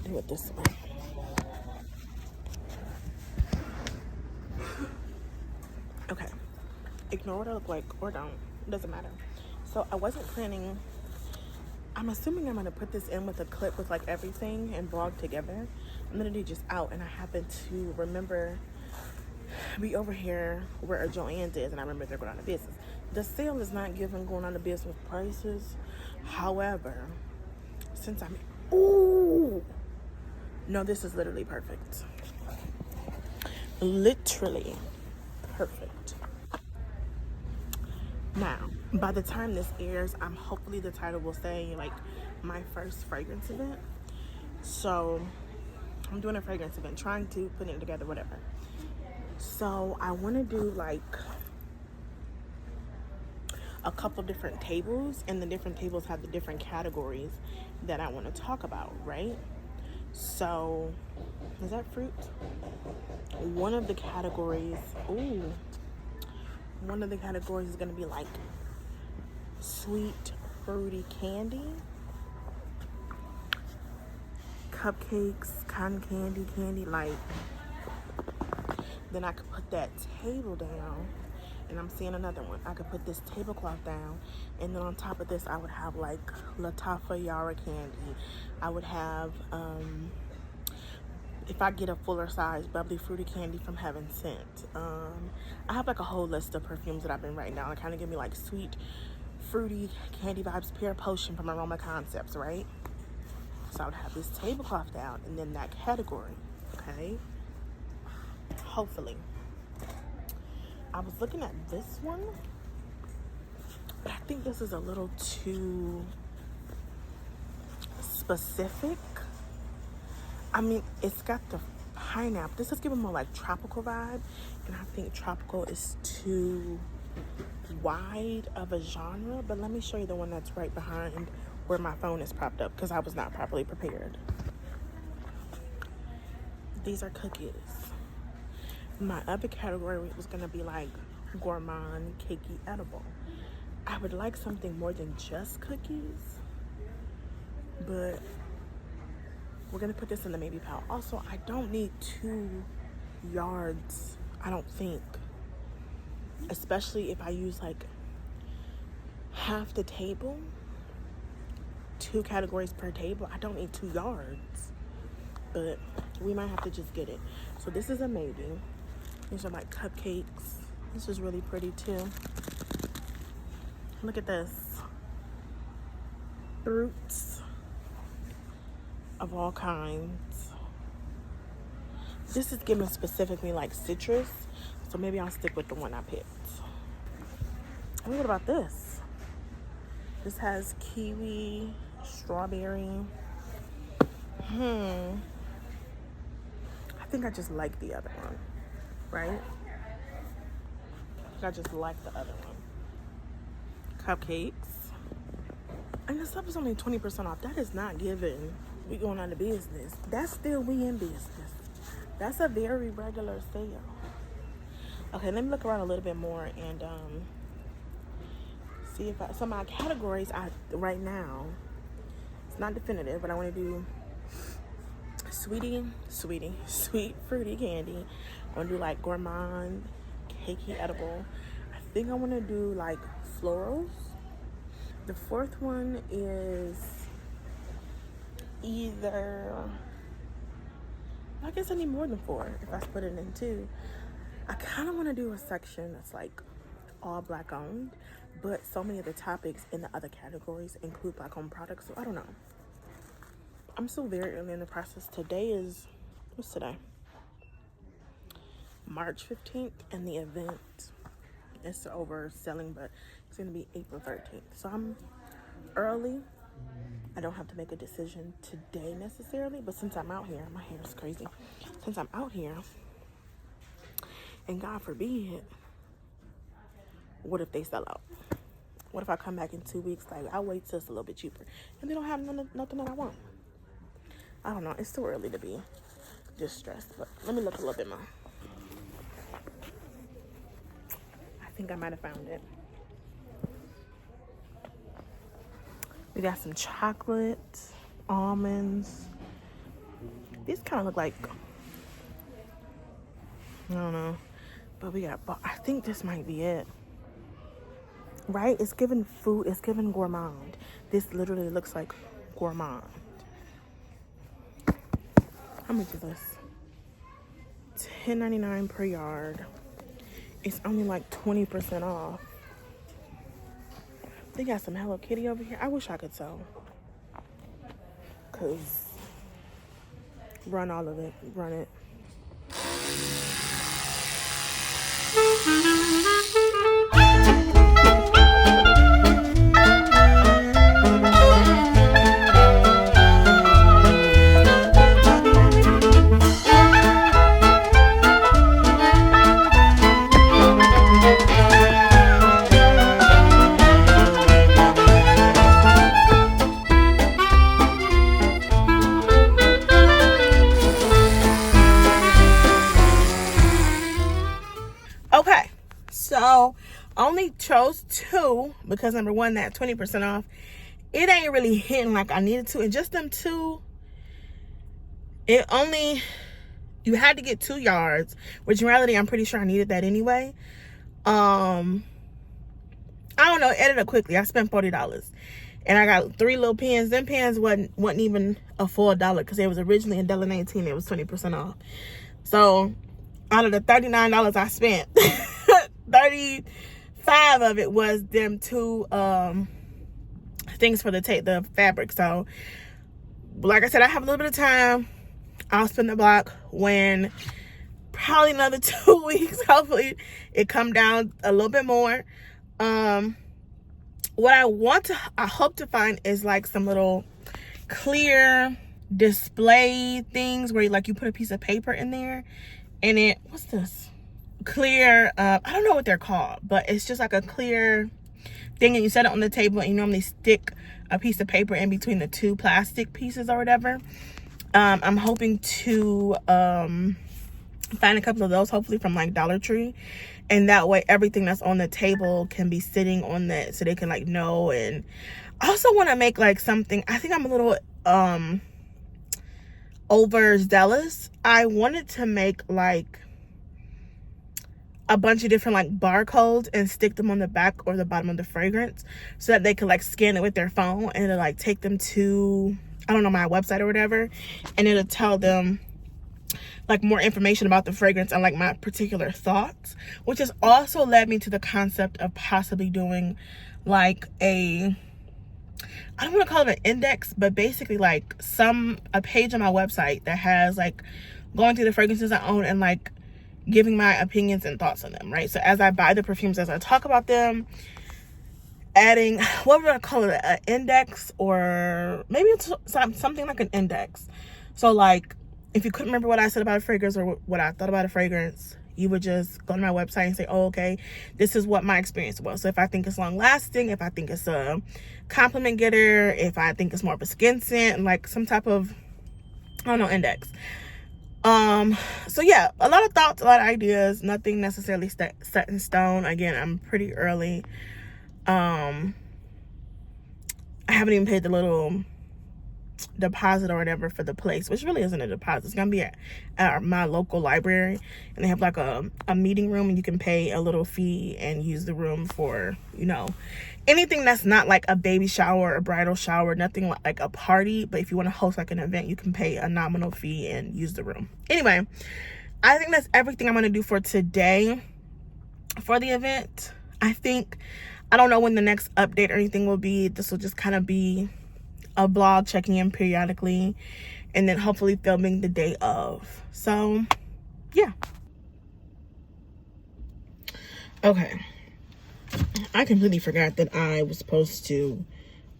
do it this way. Okay. Ignore what I look like or don't. It doesn't matter. So I wasn't planning. I'm assuming I'm going to put this in with a clip with like everything and vlog together. I'm going to do just out, and I happen to remember we over here where Joann's is, and I remember they're going out of business. The sale is not giving going out of business prices. However, since I'm... Ooh! No, this is literally perfect. Literally perfect. Now, by the time this airs, hopefully the title will say like my first fragrance event. So I'm doing a fragrance event, trying to put it together, whatever. So I want to do like a couple different tables, and the different tables have the different categories that I want to talk about, right? So, is that fruit? One of the categories, one of the categories is going to be like sweet, fruity candy, cupcakes, cotton candy, candy light. Then I could put that table down, and I'm seeing another one. I could put this tablecloth down, and then on top of this, I would have like Lattafa Yara candy. I would have, if I get a fuller size, bubbly fruity candy from Heaven Sent. I have like a whole list of perfumes that I've been writing down. It kind of give me like sweet, fruity candy vibes. Pear Potion from Aroma Concepts, right? So I would have this tablecloth down, and then that category, okay? Hopefully. I was looking at this one, but I think this is a little too specific. I mean, it's got the pineapple. This is giving more like tropical vibe, and I think tropical is too wide of a genre. But let me show you the one that's right behind where my phone is propped up, because I was not properly prepared. These are cookies. My other category was going to be like gourmand, cakey, edible. I would like something more than just cookies, but we're going to put this in the maybe pile. Also, I don't need 2 yards, I don't think. Especially if I use like half the table, 2 categories per table. I don't need 2 yards, but we might have to just get it. So this is a maybe. These are like cupcakes. This is really pretty too. Look at this. Fruits of all kinds. This is giving specifically like citrus, so maybe I'll stick with the one I picked. And what about this? This has kiwi, strawberry. I think I just like the other one, right? I just like the other one. Cupcakes. And this stuff is only 20% off. That is not giving we going out of business. That's still we in business. That's a very regular sale. Okay, let me look around a little bit more and see if some of my categories right now, it's not definitive, but I want to do sweet fruity candy. I want to do like gourmand, cakey, edible. I think I want to do like florals. The 4th one is either, I guess I need more than 4 if I split it in 2. I kind of want to do a section that's like all black owned, but so many of the topics in the other categories include black owned products, so I don't know. I'm still very early in the process. Today is, what's today? March 15th, and the event is over selling, but it's going to be April 13th. So I'm early. I don't have to make a decision today necessarily, but since I'm out here, my hair is crazy. Since I'm out here, and God forbid, what if they sell out? What if I come back in 2 weeks, like, I'll wait till it's a little bit cheaper, and they don't have nothing that I want? I don't know. It's too early to be distressed, but let me look a little bit more. I think I might have found it. We got some chocolate, almonds, These kind of look like, I don't know, but we got, I think this might be it. Right? It's giving food, it's giving gourmand. This literally looks like gourmand. How much is this? $10.99 per yard. It's only like 20% off. They got some Hello Kitty over here. I wish I could sell. Cause run all of it. Run it. Okay, so only chose 2 because number 1, that 20% off, it ain't really hitting like I needed to. And just them 2, it only, you had to get 2 yards, which in reality I'm pretty sure I needed that anyway. I don't know, it added up quickly. I spent $40 and I got 3 little pens. Them pens wasn't even a full $1 because it was originally $1.19. It was 20% off. So out of the $39 I spent, 35 of it was them 2 things for the fabric. So like I said, I have a little bit of time. I'll spin the block when probably another 2 weeks. Hopefully it come down a little bit more. What I hope to find is like some little clear display things where you put a piece of paper in there and it, what's this? Clear, I don't know what they're called, but it's just like a clear thing and you set it on the table and you normally stick a piece of paper in between the 2 plastic pieces or whatever. I'm hoping to find a couple of those, hopefully from like Dollar Tree, and that way everything that's on the table can be sitting on that so they can like know. And I also want to make like something, I think I'm a little overzealous. I wanted to make like a bunch of different like barcodes and stick them on the back or the bottom of the fragrance so that they could like scan it with their phone and it'll like take them to, I don't know, my website or whatever, and it'll tell them like more information about the fragrance and like my particular thoughts, which has also led me to the concept of possibly doing like I don't want to call it an index, but basically like a page on my website that has like going through the fragrances I own and like giving my opinions and thoughts on them, right? So as I buy the perfumes, as I talk about them, adding, what would I call it, an index, or maybe it's something like an index. So like if you couldn't remember what I said about a fragrance or what I thought about a fragrance, you would just go to my website and say, oh, okay, this is what my experience was. So if I think it's long lasting, if I think it's a compliment getter, if I think it's more of a skin scent, like some type of, I don't know, index. So yeah, a lot of thoughts, a lot of ideas, nothing necessarily set in stone. Again, I'm pretty early. I haven't even paid the little deposit or whatever for the place, which really isn't a deposit. It's gonna be at my local library, and they have like a meeting room, and you can pay a little fee and use the room for, you know, anything that's not like a baby shower, a bridal shower, nothing like a party. But if you want to host like an event, you can pay a nominal fee and use the room. Anyway, I think that's everything I'm gonna do for today for the event. I don't know when the next update or anything will be. This will just kind of be a blog checking in periodically, and then hopefully filming the day of. So yeah. Okay, I completely forgot that I was supposed to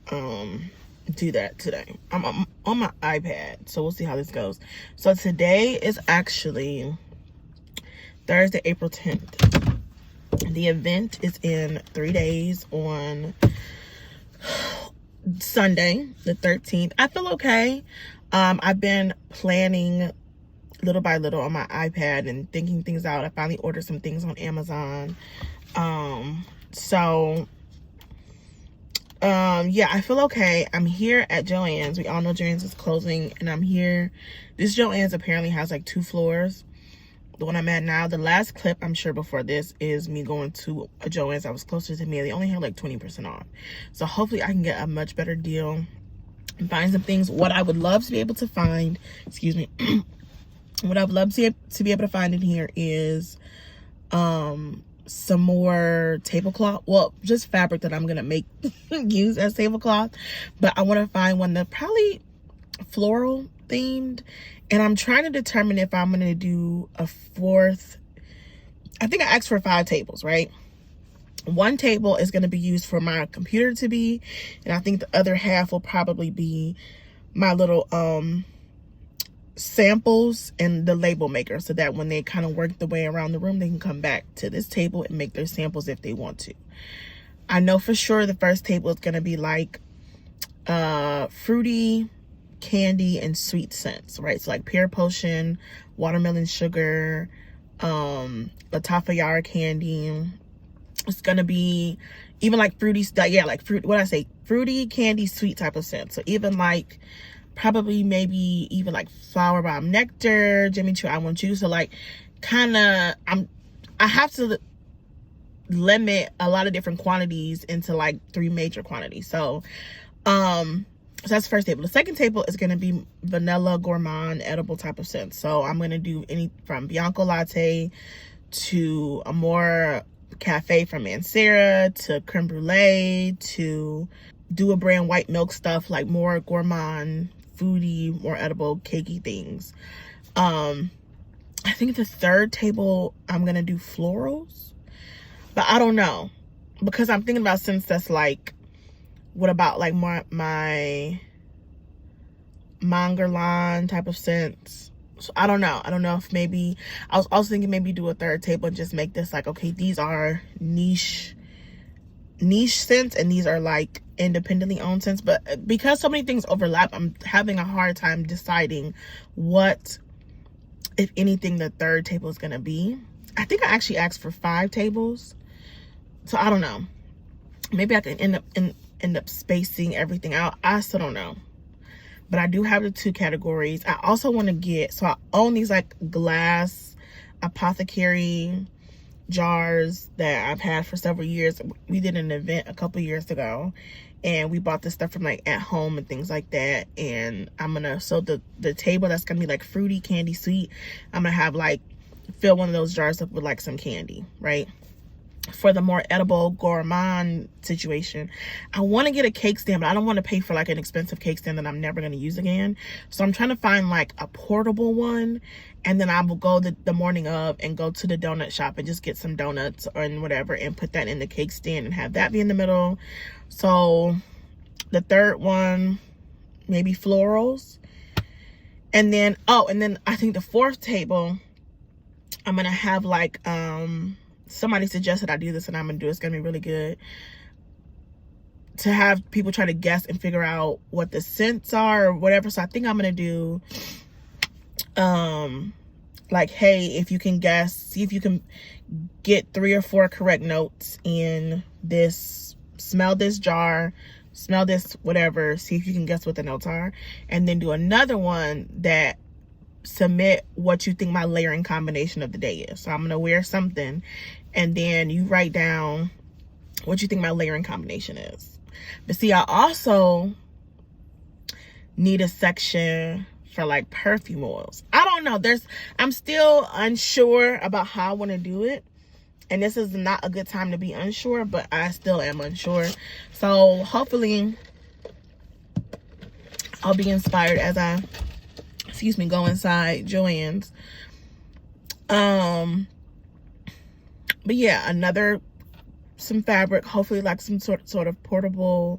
do that today. I'm on my iPad, so we'll see how this goes. So today is actually Thursday, April 10th. The event is in 3 days on Sunday, the 13th. I feel okay. I've been planning little by little on my iPad and thinking things out. I finally ordered some things on Amazon. So Yeah, I feel okay. I'm here at Joann's. We all know Joann's is closing, and I'm here. This Joann's apparently has like 2 floors. The one I'm at now, the last clip I'm sure before this is me going to a Joann's that was closer to me. They only had like 20% off. So hopefully I can get a much better deal and find some things. What I would love to be able to find, excuse me, what I would love to be able to find in here is some more tablecloth. Well, just fabric that I'm gonna make use as tablecloth, but I want to find one that's probably floral themed, and I'm trying to determine if I'm gonna do a 4th. I think I asked for 5 tables, right? 1 table is going to be used for my computer to be, and I think the other half will probably be my little samples and the label maker, so that when they kind of work the way around the room, they can come back to this table and make their samples if they want to. I know for sure the first table is going to be like fruity, candy, and sweet scents, right? So like pear potion, watermelon sugar, Latafa Yara candy. It's gonna be even like fruity stuff, yeah, like fruity, candy, sweet type of scent. So even like probably maybe even like flower bomb nectar, Jimmy Choo I Want You. So like kind of I have to limit a lot of different quantities into like 3 major quantities. So so that's the first table. The second table is going to be vanilla gourmand edible type of scent. So I'm going to do any from Bianco latte to a more cafe from Mancera to creme brulee to do a brand white milk stuff, like more gourmand, foodie, more edible, cakey things. I think the third table I'm going to do florals, but I don't know, because I'm thinking about scents that's like, what about like more my Mangerlan type of scents? So I don't know if maybe I was also thinking maybe do a third table and just make this like, okay, these are niche scents and these are like independently owned scents. But because so many things overlap, I'm having a hard time deciding what, if anything, the third table is gonna be. I think I actually asked for 5 tables, so I don't know. Maybe I can end up spacing everything out. I still don't know. But I do have the 2 categories. I also want to get, so I own these like glass apothecary jars that I've had for several years. We did an event a couple years ago and we bought this stuff from like At Home and things like that. And I'm gonna, so the table that's gonna be like fruity, candy, sweet, I'm gonna have like fill one of those jars up with like some candy, right? For the more edible gourmand situation, I want to get a cake stand, but I don't want to pay for like an expensive cake stand that I'm never going to use again. So I'm trying to find like a portable one, and then I will go the morning of and go to the donut shop and just get some donuts or whatever and put that in the cake stand and have that be in the middle. So the third one, maybe florals. And then, and then I think the 4th table, I'm going to have like, somebody suggested I do this and I'm gonna do it. It's gonna be really good to have people try to guess and figure out what the scents are or whatever. So I think I'm gonna do like, hey, if you can guess, see if you can get 3 or 4 correct notes in this, smell this jar, smell this whatever, see if you can guess what the notes are, and then do another one that submit what you think my layering combination of the day is. So I'm gonna wear something and then you write down what you think my layering combination is. But see, I also need a section for like perfume oils. I don't know, I'm still unsure about how I want to do it, and this is not a good time to be unsure, but I still am unsure. So hopefully I'll be inspired as I go inside Joann's. But yeah, some fabric, hopefully like some sort of portable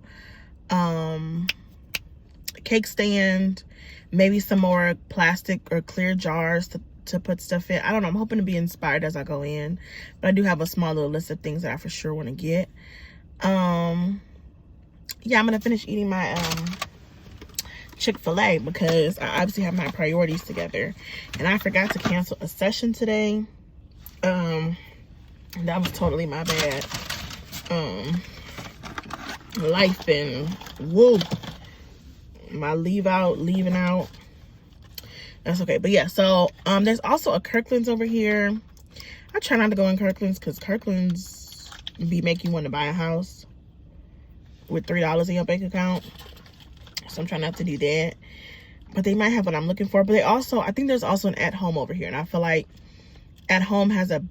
cake stand, maybe some more plastic or clear jars to put stuff in. I don't know, I'm hoping to be inspired as I go in, but I do have a small little list of things that I for sure want to get. Yeah, I'm gonna finish eating my Chick-fil-A because I obviously have my priorities together, and I forgot to cancel a session today. That was totally my bad. life and woo, my leaving out. That's okay. But yeah, so there's also a Kirkland's over here. I try not to go in Kirkland's because Kirkland's be making you want to buy a house with $3 in your bank account. So I'm trying not to do that. But they might have what I'm looking for. But they also, I think there's also an At Home over here. And I feel like At Home has a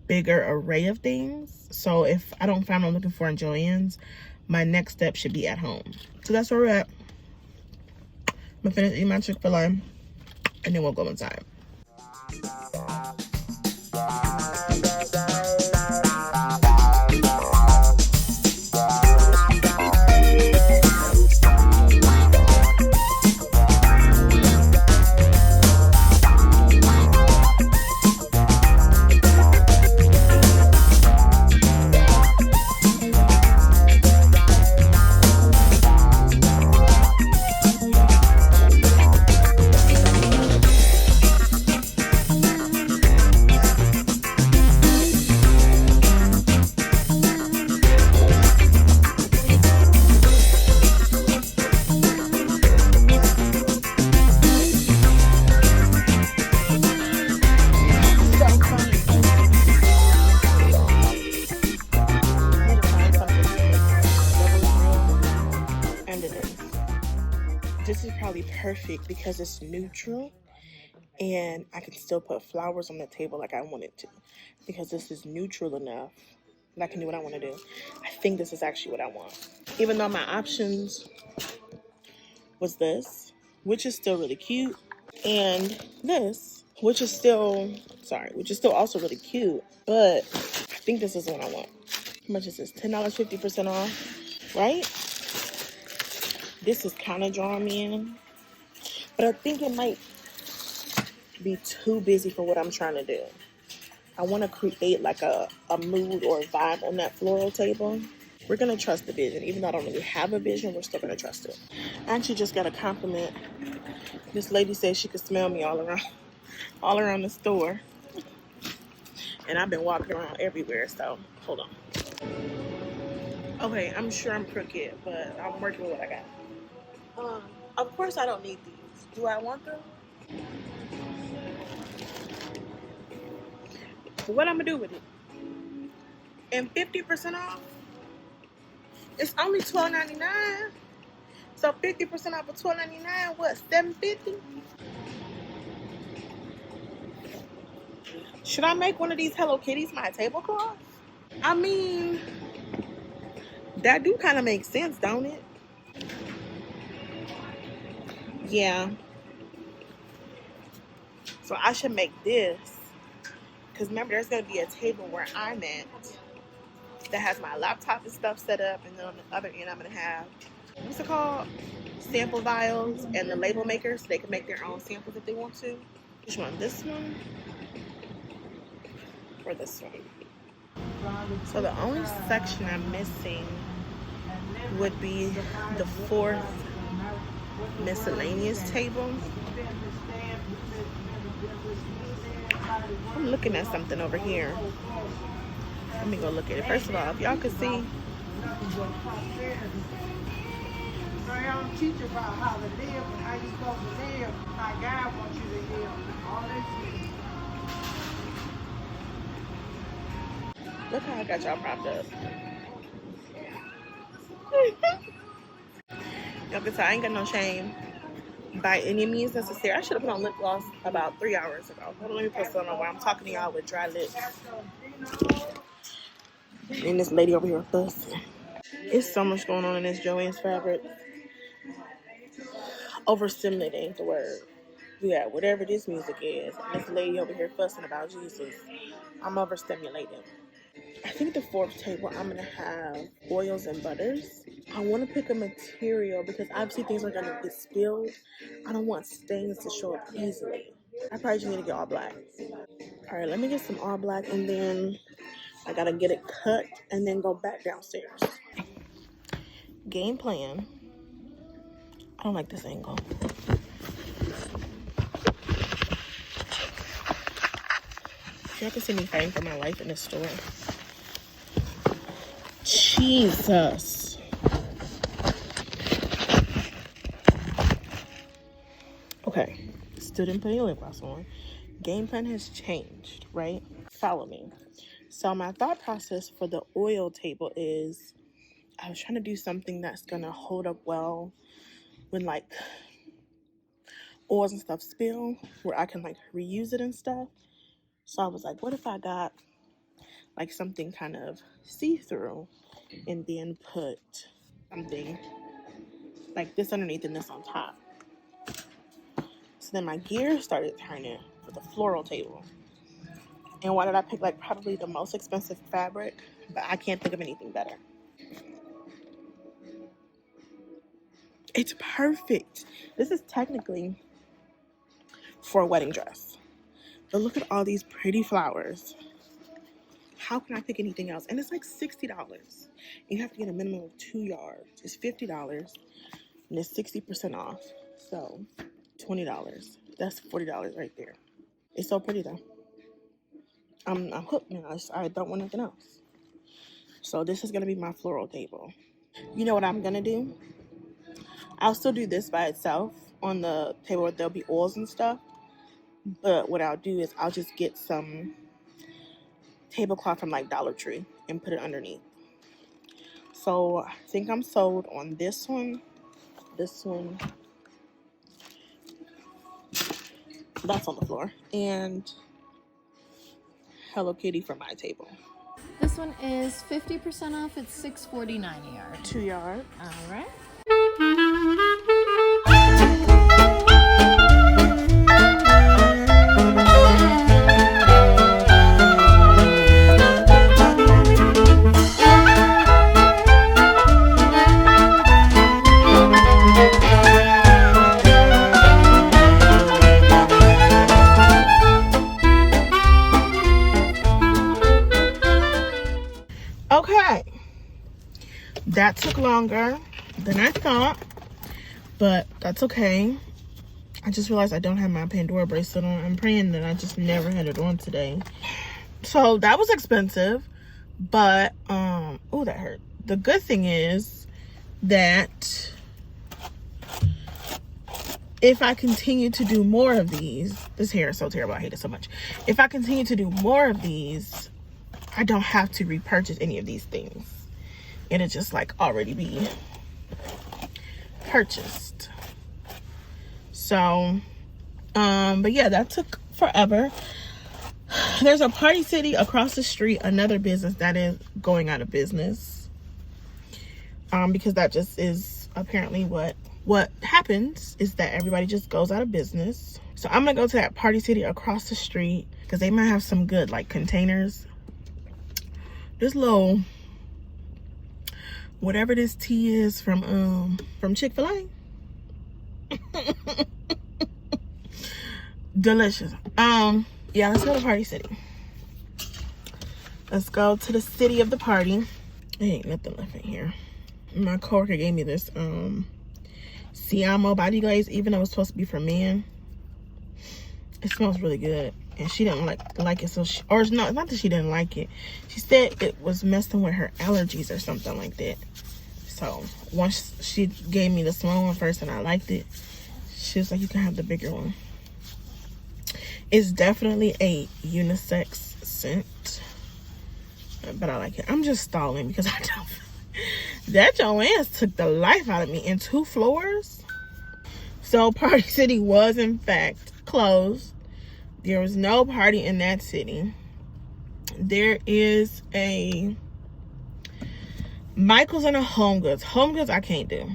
bigger array of things. So if I don't find what I'm looking for in Joann's, my next step should be At Home. So that's where we're at. I'm gonna finish eating my Chick-fil-A and then we'll go inside. This is probably perfect because it's neutral and I can still put flowers on the table like I wanted to, because this is neutral enough that I can do what I want to do. I think this is actually what I want. Even though my options was this, which is still really cute, and this, which is still also really cute, but I think this is what I want. How much is this? $10, 50% off, right? This is kind of drawing me in, but I think it might be too busy for what I'm trying to do. I want to create like a mood or a vibe on that floral table. We're going to trust the vision. Even though I don't really have a vision, we're still going to trust it. I actually just got a compliment. This lady said she could smell me all around the store. And I've been walking around everywhere, so hold on. Okay, I'm sure I'm crooked, but I'm working with what I got. Of course I don't need these. Do I want them? What I'm gonna do with it? And 50% off? It's only $12.99. So 50% off of $12.99, what, $7.50? Should I make one of these Hello Kitties my tablecloth? I mean, that do kind of make sense, don't it? Yeah. So I should make this. Because remember, there's going to be a table where I'm at that has my laptop and stuff set up. And then on the other end, I'm going to have, what's it called? Sample vials and the label makers. So they can make their own samples if they want to. Which one? This one? Or this one? So the only section I'm missing would be the fourth miscellaneous table. I'm looking at something over here. Let me go look at it. First of all, if y'all could see. I don't teach you about how to live and how you supposed to live, how God wants you to live. All this. Look how I got y'all propped up. Y'all can tell I ain't got no shame by any means necessary. I should have put on lip gloss about 3 hours ago. Hold on, let me put something on while I'm talking to y'all with dry lips. And this lady over here fussing. It's so much going on in this Joann's fabric. Overstimulating ain't the word. Yeah, whatever this music is. And this lady over here fussing about Jesus. I'm overstimulated. I think the fourth table I'm gonna have oils and butters. I want to pick a material because obviously things are gonna get spilled. I don't want stains to show up easily. I probably just need to get all black. All right, let me get some all black and then I gotta get it cut and then go back downstairs. Game plan. I don't like this angle. Y'all can see me fighting for my life in this store. Jesus. Okay, still didn't put any lip gloss on. Game plan has changed, right? Follow me. So my thought process for the oil table is I was trying to do something that's gonna hold up well when like oils and stuff spill, where I can like reuse it and stuff. So I was like, what if I got like something kind of see-through and then put something like this underneath and this on top. So then my gears started turning for the floral table. And why did I pick like probably the most expensive fabric? But I can't think of anything better. It's perfect. This is technically for a wedding dress. But look at all these pretty flowers. How can I pick anything else? And it's like $60. You have to get a minimum of 2 yards. It's $50 and it's 60% off. So $20. That's $40 right there. It's so pretty though. I'm hooked now. I don't want nothing else. So this is gonna be my floral table. You know what I'm gonna do? I'll still do this by itself on the table where there'll be oils and stuff. But what I'll do is I'll just get some tablecloth from like Dollar Tree and put it underneath. So I think I'm sold on this one. This one. That's on the floor. And Hello Kitty for my table. This one is 50% off. It's $6.49 a yard. 2 yards. All right. Okay. That took longer than I thought, but that's okay. I just realized I don't have my Pandora bracelet on. I'm praying that I just never had it on today. So that was expensive, but oh, that hurt. The good thing is that if I continue to do more of these, this hair is so terrible, I hate it so much. If I continue to do more of these, I don't have to repurchase any of these things. It'll just like already be purchased. So but yeah, that took forever. There's a Party City across the street, another business that is going out of business, because that just is apparently what happens, is that everybody just goes out of business. So I'm gonna go to that Party City across the street because they might have some good like containers. This little whatever this tea is from Chick-fil-A. Delicious. Yeah, let's go to Party City. Let's go to the city of the party. There ain't nothing left in here. My coworker gave me this Siamo body glaze, even though it's supposed to be for men. It smells really good. And she didn't like it, so she, or no, it's not that she didn't like it. She said it was messing with her allergies or something like that. So once she gave me the small one first and I liked it, she was like, you can have the bigger one. It's definitely a unisex scent, but I like it. I'm just stalling because I don't. That Joann's took the life out of me in 2 floors. So Party City was in fact closed. There was no party in that city. There is a Michael's and a Home Goods. Home Goods I can't do.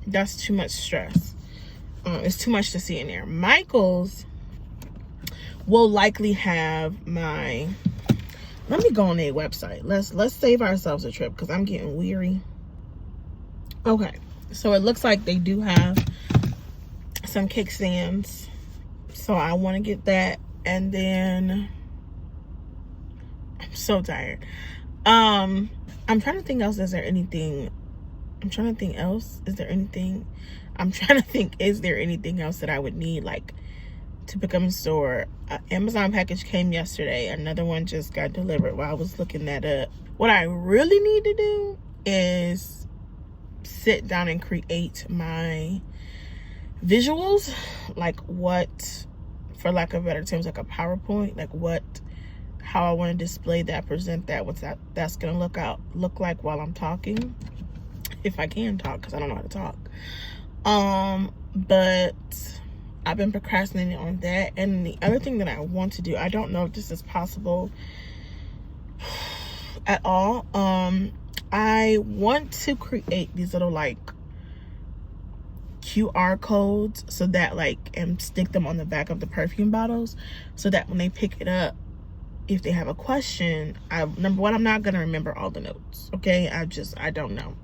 That's too much stress. It's too much to see in there. Michael's will likely have my, let me go on their website. Let's save ourselves a trip because I'm getting weary. Okay, so it looks like they do have some kickstands. So I want to get that. And then I'm so tired. I'm trying to think else. Is there anything? I'm trying to think else. Is there anything? I'm trying to think. Is there anything else that I would need like to pick up in store? Amazon package came yesterday. Another one just got delivered while I was looking that up. What I really need to do is sit down and create my visuals, like what, for lack of better terms, like a PowerPoint, like how I want to display that, present that, that's gonna look like while I'm talking, if I can talk, because I don't know how to talk. But I've been procrastinating on that. And the other thing that I want to do, I don't know if this is possible at all. I want to create these little like QR codes, so that like, and stick them on the back of the perfume bottles, so that when they pick it up, if they have a question, number one, I'm not gonna remember all the notes. Okay, I don't know.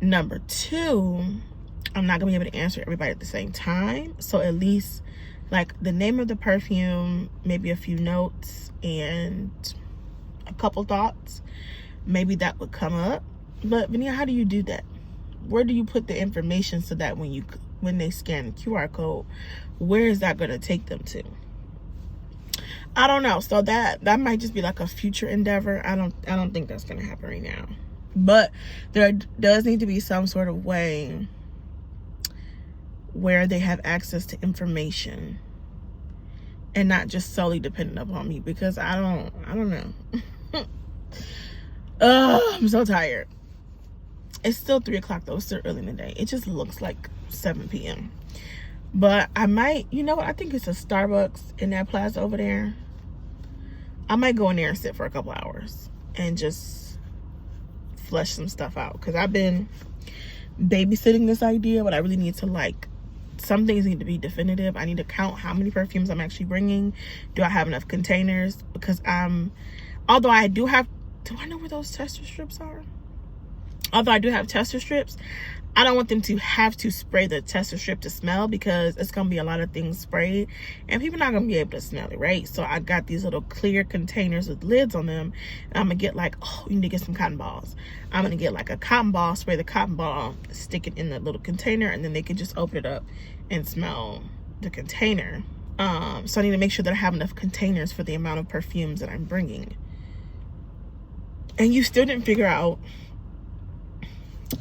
Number two, I'm not gonna be able to answer everybody at the same time. So at least like the name of the perfume, maybe a few notes and a couple thoughts, maybe that would come up. But Vania, how do you do that? Where do you put the information so that when they scan the QR code, where is that gonna take them to? I don't know. So that might just be like a future endeavor. I don't think that's gonna happen right now. But there does need to be some sort of way where they have access to information and not just solely dependent upon me, because I don't know. I'm so tired. It's still 3 o'clock though. It's still early in the day. It just looks like 7 p.m. But I might, you know what? I think it's a Starbucks in that plaza over there. I might go in there and sit for a couple hours and just flesh some stuff out, because I've been babysitting this idea, but I really need to, like, some things need to be definitive. I need to count how many perfumes I'm actually bringing. Do I have enough containers? Because although I do have, do I know where those tester strips are? Although I do have tester strips, I don't want them to have to spray the tester strip to smell, because it's going to be a lot of things sprayed and people are not going to be able to smell it, right? So I got these little clear containers with lids on them. And I'm going to get like, oh, you need to get some cotton balls. I'm going to get like a cotton ball, spray the cotton ball, stick it in the little container, and then they can just open it up and smell the container. So I need to make sure that I have enough containers for the amount of perfumes that I'm bringing. And you still didn't figure out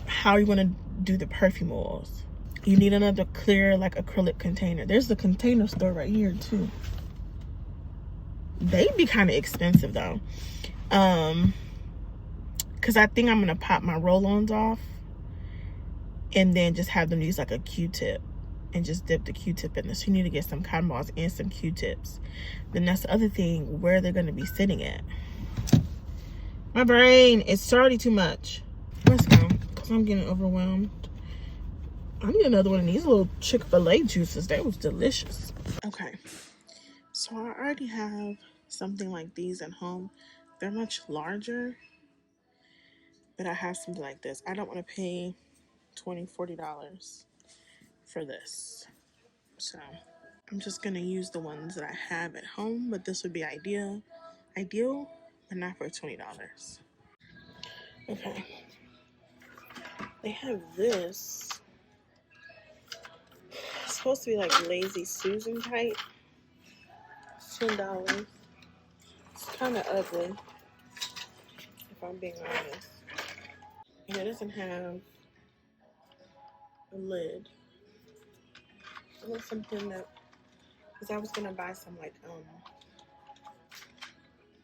how you want to do the perfume oils. You need another clear like acrylic container. There's the container store right here too. They'd be kind of expensive though, because I think I'm gonna pop my roll-ons off and then just have them use like a Q-tip and just dip the Q-tip in this. So you need to get some cotton balls and some Q-tips. Then that's the other thing, where they're gonna be sitting at. My brain is already too much. Let's go, because I'm getting overwhelmed. I need another one of these little Chick-fil-A juices. That was delicious. Okay, so I already have something like these at home. They're much larger, but I have something like this. I don't want to pay $20, $40 for this. So I'm just going to use the ones that I have at home, but this would be ideal, but not for $20. Okay. They have this. It's supposed to be like Lazy Susan type. It's $10. It's kind of ugly, if I'm being honest. And it doesn't have a lid. I want something that, because I was going to buy some like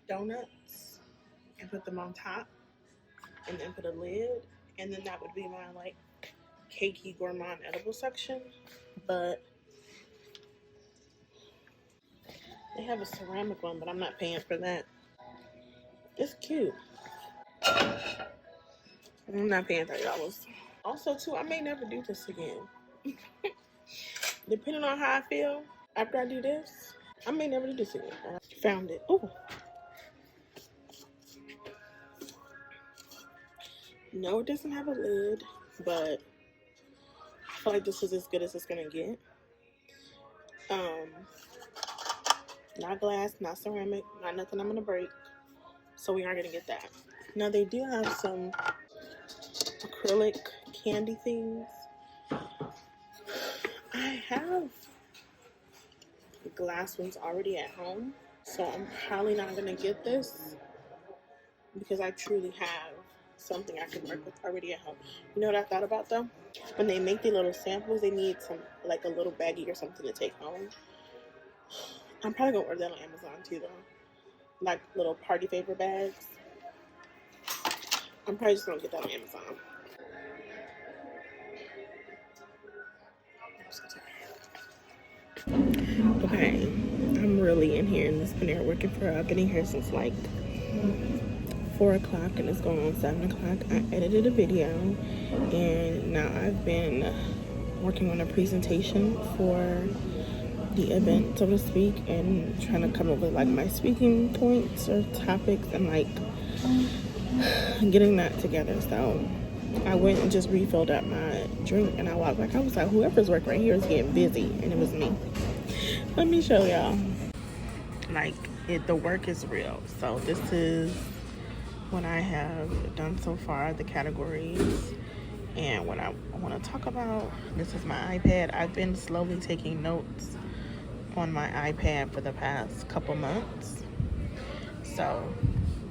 donuts and put them on top and then put a lid, and then that would be my like cakey gourmand edible section. But they have a ceramic one, but I'm not paying for that. It's cute. I'm not paying $30. Also too, I may never do this again. Depending on how I feel after I do this, I may never do this again. I found it. Ooh. No, it doesn't have a lid, but I feel like this is as good as it's gonna get. Not glass, not ceramic, not nothing I'm gonna break. So we are gonna get that. Now they do have some acrylic candy things. I have glass ones already at home, so I'm probably not gonna get this because I truly have something I can work with already at home. You know what I thought about though? When they make the little samples, they need some, like a little baggie or something to take home. I'm probably gonna order that on Amazon too though. Like little party favor bags. I'm probably just gonna get that on Amazon. Okay, I'm really in here in this Panera working for, I've been in here since like 4 o'clock and it's going on 7 o'clock. I edited a video and now I've been working on a presentation for the event, so to speak, and trying to come up with like my speaking points or topics and like getting that together. So I went and just refilled up my drink and I walked back. I was like, whoever's work right here is getting busy, and it was me. Let me show y'all. Like, the work is real. So this is what I have done so far, the categories, and what I want to talk about. This is my iPad. I've been slowly taking notes on my iPad for the past couple months. So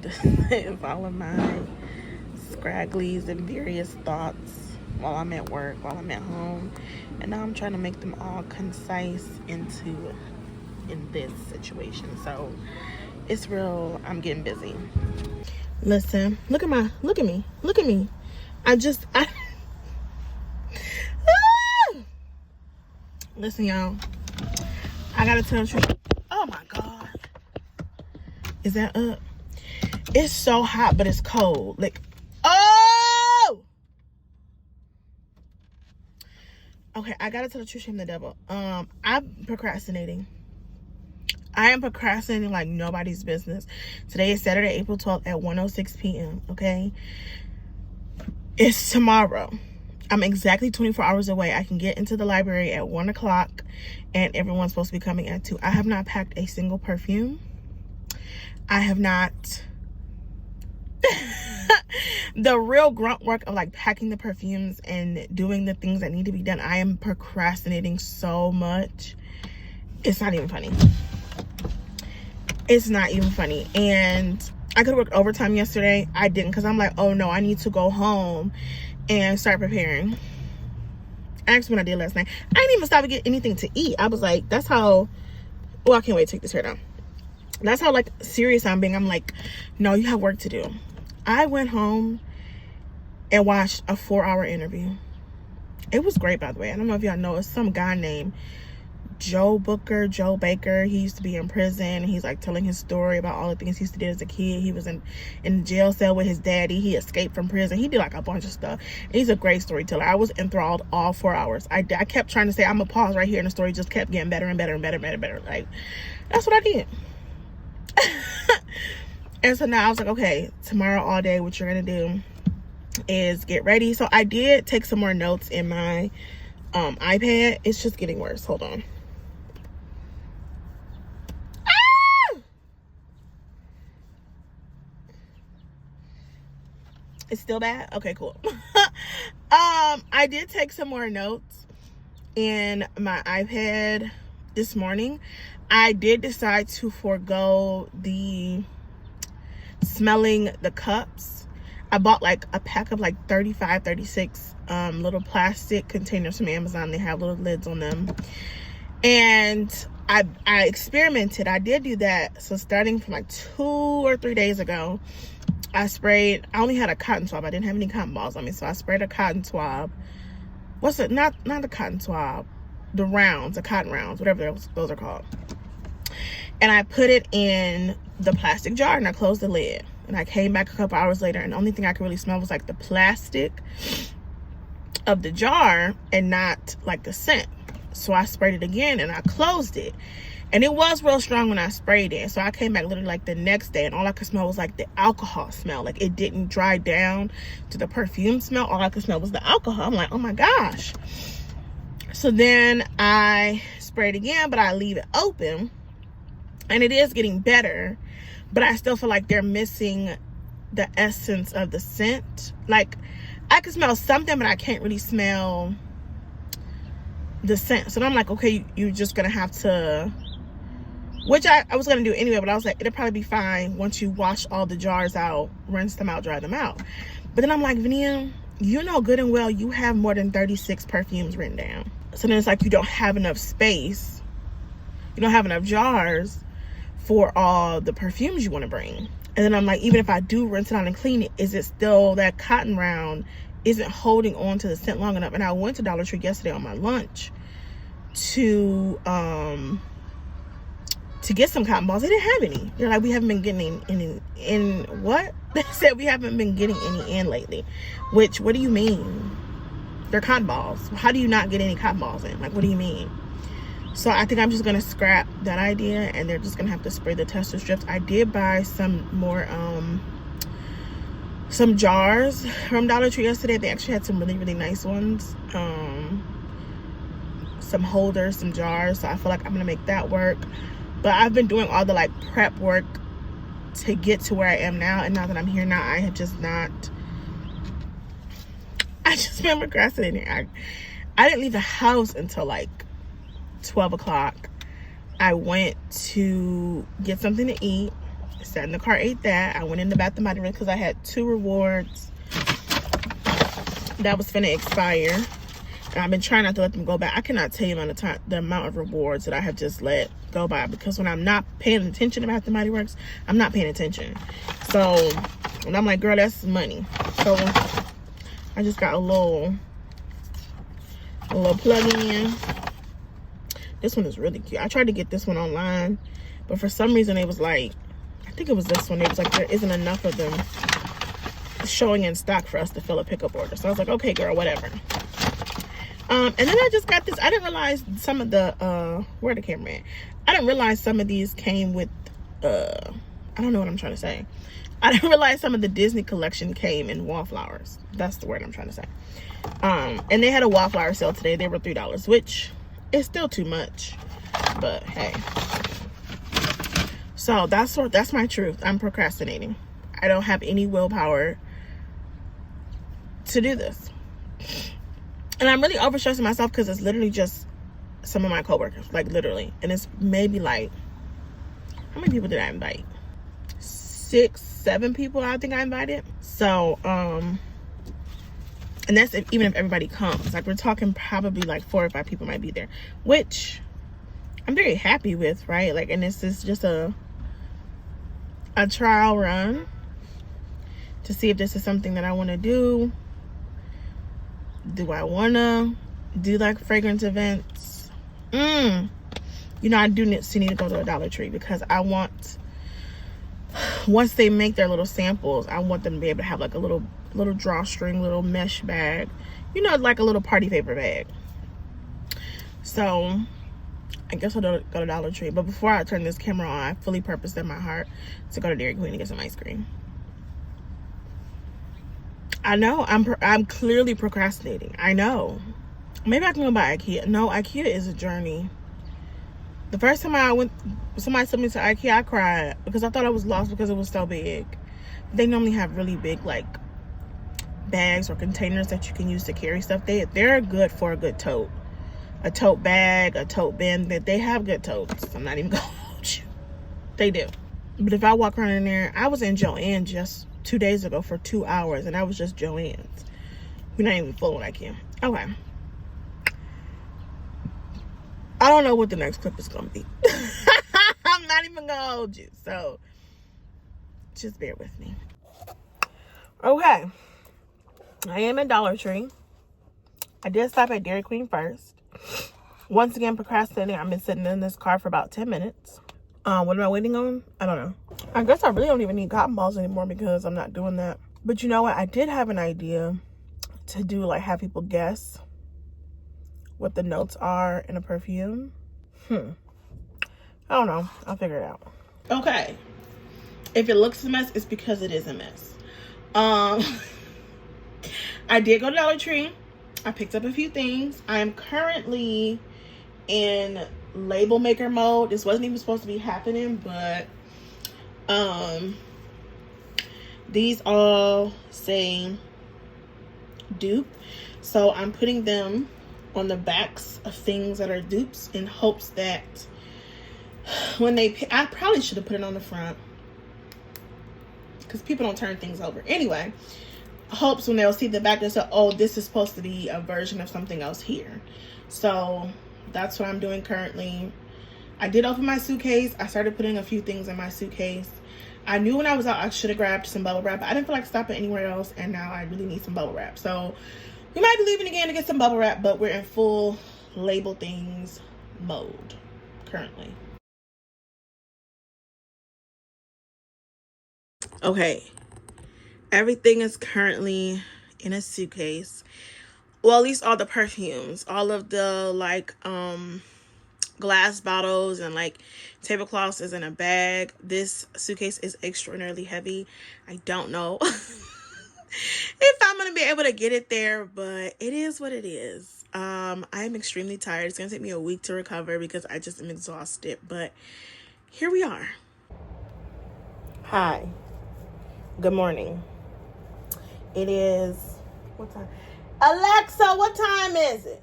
this is all of my scragglies and various thoughts while I'm at work, while I'm at home, and now I'm trying to make them all concise in this situation. So it's real. I'm getting busy. Listen, look at me. Listen, y'all, I gotta tell you, oh my God, is that up? It's so hot, but it's cold. Like, oh! Okay, I gotta tell the truth, shame the devil. I'm procrastinating. I am procrastinating like nobody's business. Today is Saturday, April 12th at 1:06 p.m., okay? It's tomorrow. I'm exactly 24 hours away. I can get into the library at 1 o'clock and everyone's supposed to be coming at 2. I have not packed a single perfume. I have not... the real grunt work of like packing the perfumes and doing the things that need to be done. I am procrastinating so much. It's not even funny. It's not even funny. And I could have worked overtime yesterday. I didn't, because I'm like, oh no, I need to go home and start preparing. Actually, what I did last night, I didn't even stop to get anything to eat. I was like, that's how, well, I can't wait to take this hair down. That's how like serious I'm being. I'm like, no, you have work to do. I went home and watched a 4-hour interview. It was great, by the way. I don't know if y'all know, it's some guy named Joe Baker. He used to be in prison, and he's like telling his story about all the things he used to do as a kid. He was in the jail cell with his daddy. He escaped from prison. He did like a bunch of stuff. And he's a great storyteller. I was enthralled all 4 hours. I kept trying to say, I'm gonna pause right here, and the story just kept getting better and better and better and better and better. Like, that's what I did. And so now I was like, okay, tomorrow all day, what you're gonna do is get ready. So I did take some more notes in my iPad. It's just getting worse. Hold on. It's still bad? Okay, cool. I did take some more notes in my iPad this morning. I did decide to forego the smelling the cups. I bought like a pack of like 36 little plastic containers from Amazon. They have little lids on them. And I experimented. I did do that. So starting from like 2 or 3 days ago, I only had a cotton swab. I didn't have any cotton balls on me. So I sprayed a cotton swab. What's it? Not the cotton swab. The rounds, the cotton rounds, whatever those are called. And I put it in the plastic jar and I closed the lid. And I came back a couple hours later, and the only thing I could really smell was like the plastic of the jar and not like the scent. So I sprayed it again and I closed it. And it was real strong when I sprayed it. So I came back literally like the next day, and all I could smell was like the alcohol smell. Like, it didn't dry down to the perfume smell. All I could smell was the alcohol. I'm like, oh my gosh. So then I sprayed again, but I leave it open. And it is getting better, but I still feel like they're missing the essence of the scent. Like, I can smell something, but I can't really smell the scent. So then I'm like, okay, you're just gonna have to, which I was gonna do anyway, but I was like, it'll probably be fine once you wash all the jars out, rinse them out, dry them out. But then I'm like, Vania, you know good and well you have more than 36 perfumes written down. So then it's like you don't have enough space. You don't have enough jars for all the perfumes you want to bring. And then I'm like, even if I do rinse it out and clean it, is it still that cotton round isn't holding on to the scent long enough? And I went to Dollar Tree yesterday on my lunch to get some cotton balls. They didn't have any. They're like, we haven't been getting any in what? They said we haven't been getting any in lately. Which, what do you mean? They're cotton balls. How do you not get any cotton balls in? Like, what do you mean? So I think I'm just gonna scrap that idea, and they're just gonna have to spray the tester strips. I did buy some more some jars from Dollar Tree yesterday. They actually had some really nice ones. Some holders, some jars. So I feel like I'm gonna make that work. But I've been doing all the like prep work to get to where I am now, and now that I'm here now, I have just been procrastinating. I didn't leave the house until like 12 o'clock. I went to get something to eat, sat in the car, ate that. I went in the Bath and Body Works because I had 2 rewards that was finna expire, and I've been trying not to let them go back. I cannot tell you the amount of rewards that I have just let go by, because when I'm not paying attention to Bath and Body Works, I'm not paying attention. So, and I'm like, girl, that's money. So I just got a little plug-in. This one is really cute. I tried to get this one online, but for some reason it was like, I think it was this one. It was like, there isn't enough of them showing in stock for us to fill a pickup order. So I was like, okay, girl, whatever. And then I just got this. I didn't realize some of the, where the camera at? I didn't realize some of these came with, I don't know what I'm trying to say. I didn't realize some of the Disney collection came in wallflowers. That's the word I'm trying to say. And they had a wallflower sale today. They were $3, which is still too much, but hey. So that's my truth. I'm procrastinating. I don't have any willpower to do this. And I'm really overstressing myself because it's literally just some of my coworkers, like literally. And it's maybe like, how many people did I invite? 6, 7 people I think I invited. So, and that's even if everybody comes. Like, we're talking probably like 4 or 5 people might be there, which I'm very happy with, right? Like, and this is just a trial run to see if this is something that I want to do. Do I want to do like fragrance events? You know, I do need to go to a Dollar Tree, because I want, once they make their little samples, I want them to be able to have like a little drawstring, little mesh bag, you know, like a little party paper bag. So I guess I'll go to Dollar Tree. But before I turn this camera on, I fully purposed in my heart to go to Dairy Queen and get some ice cream. I know I'm clearly procrastinating. I know. Maybe I can go by IKEA. No, IKEA is a journey. The first time I went, somebody took me to IKEA, I cried because I thought I was lost because it was so big. They normally have really big like bags or containers that you can use to carry stuff. They're good for a good tote. A tote bag, a tote bin. That they have good totes. I'm not even gonna hold you. They do. But if I walk around in there, I was in Joann just 2 days ago for 2 hours, and that was just Joann's. We're not even full like him. Okay. I don't know what the next clip is gonna be. I'm not even gonna hold you, so just bear with me. Okay. I am at Dollar Tree. I did stop at Dairy Queen first. Once again, procrastinating. I've been sitting in this car for about 10 minutes. What am I waiting on? I don't know. I guess I really don't even need cotton balls anymore because I'm not doing that. But you know what? I did have an idea to do, like, have people guess what the notes are in a perfume. I don't know. I'll figure it out. Okay. If it looks a mess, it's because it is a mess. I did go to Dollar Tree. I picked up a few things. I am currently in label maker mode. This wasn't even supposed to be happening, but these all say dupe. So I'm putting them on the backs of things that are dupes in hopes that when I probably should have put it on the front because people don't turn things over. Anyway, hopes when they'll see the back, they'll say, oh, this is supposed to be a version of something else here. So that's what I'm doing currently. I did open my suitcase. I started putting a few things in my suitcase. I knew when I was out I should have grabbed some bubble wrap, but I didn't feel like stopping anywhere else, and now I really need some bubble wrap. So we might be leaving again to get some bubble wrap, but we're in full label things mode currently. Okay, everything is currently in a suitcase. Well, at least all the perfumes, all of the like glass bottles and like tablecloths is in a bag. This suitcase is extraordinarily heavy. I don't know if I'm gonna be able to get it there, but it is what it is. I am extremely tired. It's gonna take me a week to recover because I just am exhausted, but here we are. Hi, good morning. It is, what time? Alexa, what time is it?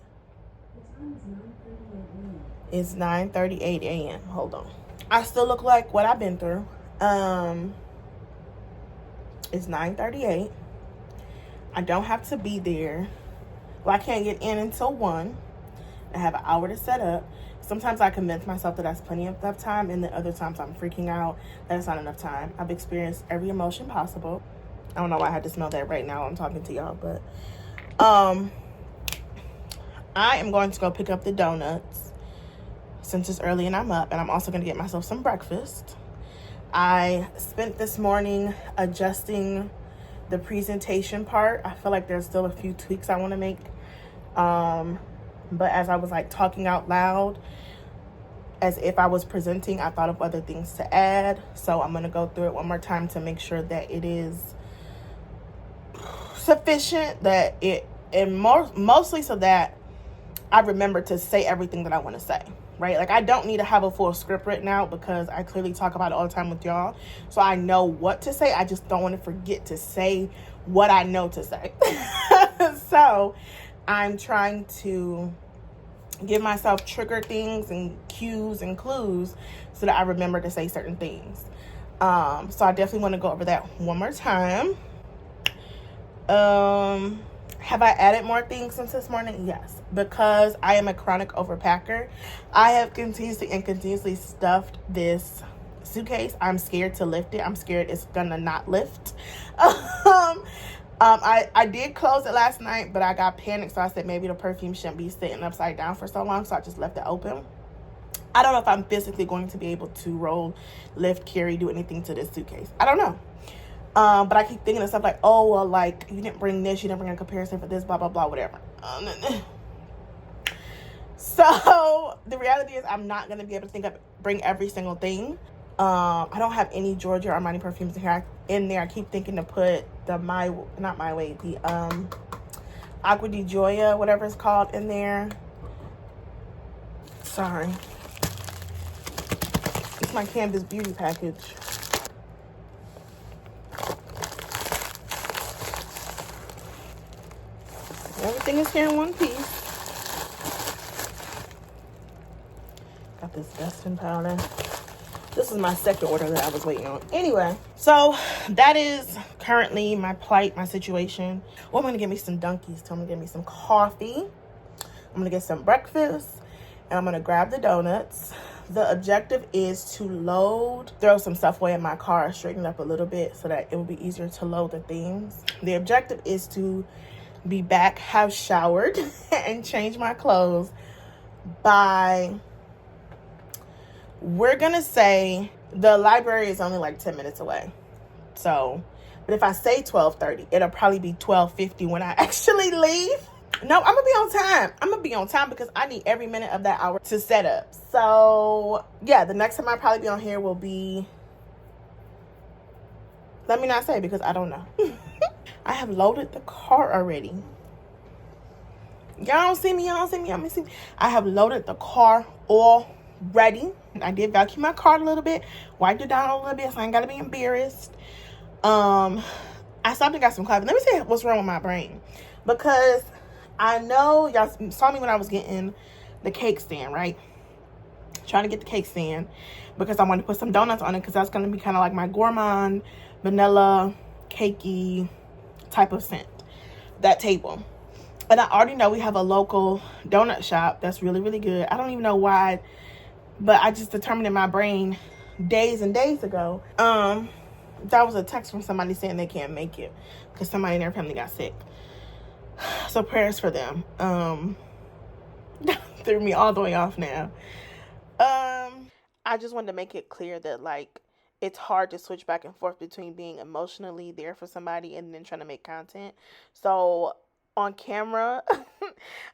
It's 9:38 a.m. Hold on. I still look like what I've been through. It's 9:38. I don't have to be there. Well, I can't get in until 1. I have an hour to set up. Sometimes I convince myself that that's plenty of enough time, and then other times I'm freaking out that it's not enough time. I've experienced every emotion possible. I don't know why I had to smell that right now while I'm talking to y'all, but I am going to go pick up the donuts since it's early and I'm up, and I'm also going to get myself some breakfast. I spent this morning adjusting the presentation part. I feel like there's still a few tweaks I want to make. But as I was like talking out loud, as if I was presenting, I thought of other things to add. So I'm going to go through it one more time to make sure that it is sufficient, that and mostly so that I remember to say everything that I want to say, right? Like, I don't need to have a full script written out because I clearly talk about it all the time with y'all. So I know what to say. I just don't want to forget to say what I know to say. So I'm trying to give myself trigger things and cues and clues so that I remember to say certain things. So I definitely want to go over that one more time. Have I added more things since this morning? Yes, because I am a chronic overpacker. I have continuously stuffed this suitcase. I'm scared to lift it. I'm scared it's gonna not lift. I did close it last night, but I got panicked, so I said maybe the perfume shouldn't be sitting upside down for so long, so I just left it open. I don't know if I'm physically going to be able to roll, lift, carry, do anything to this suitcase. I don't know. But I keep thinking of stuff like, oh, well, like, you didn't bring this, you didn't bring a comparison for this, blah, blah, blah, whatever. So the reality is I'm not going to be able to bring every single thing. I don't have any Giorgio Armani perfumes in there. I keep thinking to put the Acqua di Gioia, whatever it's called, in there. Sorry. It's my Canvas Beauty package. Everything is here in one piece. Got this dusting powder. This is my second order that I was waiting on. Anyway, so that is currently my plight, my situation. Well, I'm going to get me some Dunkies. So I'm going to get me some coffee. I'm going to get some breakfast. And I'm going to grab the donuts. The objective is to throw some stuff away in my car, straighten up a little bit so that it will be easier to load the things. The objective is to be back, have showered, and change my clothes by, we're gonna say, the library is only like 10 minutes away. So, but if I say 12:30, it'll probably be 12:50 when I actually leave. No, I'm gonna be on time. I'm gonna be on time because I need every minute of that hour to set up. So yeah, the next time I'll probably be on here will be, let me not say because I don't know. I have loaded the car already. Y'all don't see me. I have loaded the car already. I did vacuum my car a little bit, wiped it down a little bit so I ain't gotta be embarrassed. I stopped and got some coffee. Let me tell you what's wrong with my brain. Because I know y'all saw me when I was getting the cake stand, right? Trying to get the cake stand because I wanted to put some donuts on it because that's going to be kind of like my gourmand, vanilla, cakey type of scent, that table. And I already know we have a local donut shop that's really, really good. I don't even know why, but I just determined in my brain days and days ago, that was a text from somebody saying they can't make it because somebody in their family got sick. So prayers for them. Threw me all the way off now. I just wanted to make it clear that, like, it's hard to switch back and forth between being emotionally there for somebody and then trying to make content. So on camera,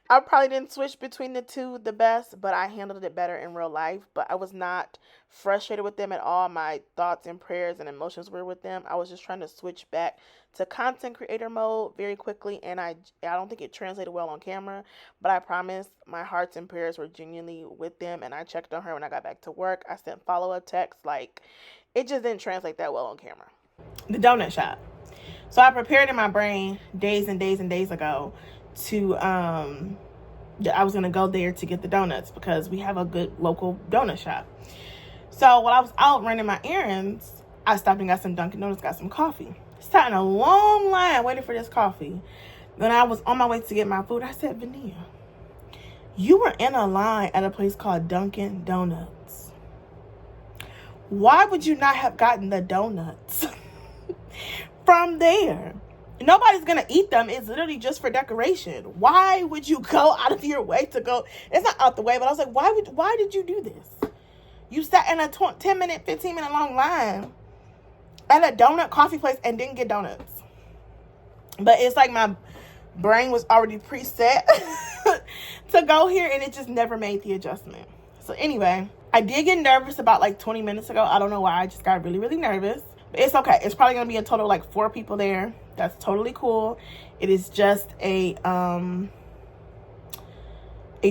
I probably didn't switch between the two the best, but I handled it better in real life. But I was not frustrated with them at all. My thoughts and prayers and emotions were with them. I was just trying to switch back to content creator mode very quickly, and I don't think it translated well on camera, but I promise my hearts and prayers were genuinely with them, and I checked on her when I got back to work. I sent follow-up texts. Like, it just didn't translate that well on camera. The donut shop. So I prepared in my brain days and days and days ago to, I was going to go there to get the donuts because we have a good local donut shop. So while I was out running my errands, I stopped and got some Dunkin' Donuts, got some coffee. Sat in a long line waiting for this coffee. Then I was on my way to get my food. I said, Vania, you were in a line at a place called Dunkin' Donuts. Why would you not have gotten the donuts from there? Nobody's gonna eat them. It's literally just for decoration. Why would you go out of your way to go? It's not out the way, but I was like, why did you do this? You sat in a 10-minute, 15-minute long line at a donut coffee place and didn't get donuts. But it's like my brain was already preset to go here, and it just never made the adjustment. So anyway, I did get nervous about like 20 minutes ago. I don't know why. I just got really, really nervous. But it's okay. It's probably going to be a total of like 4 people there. That's totally cool. It is just a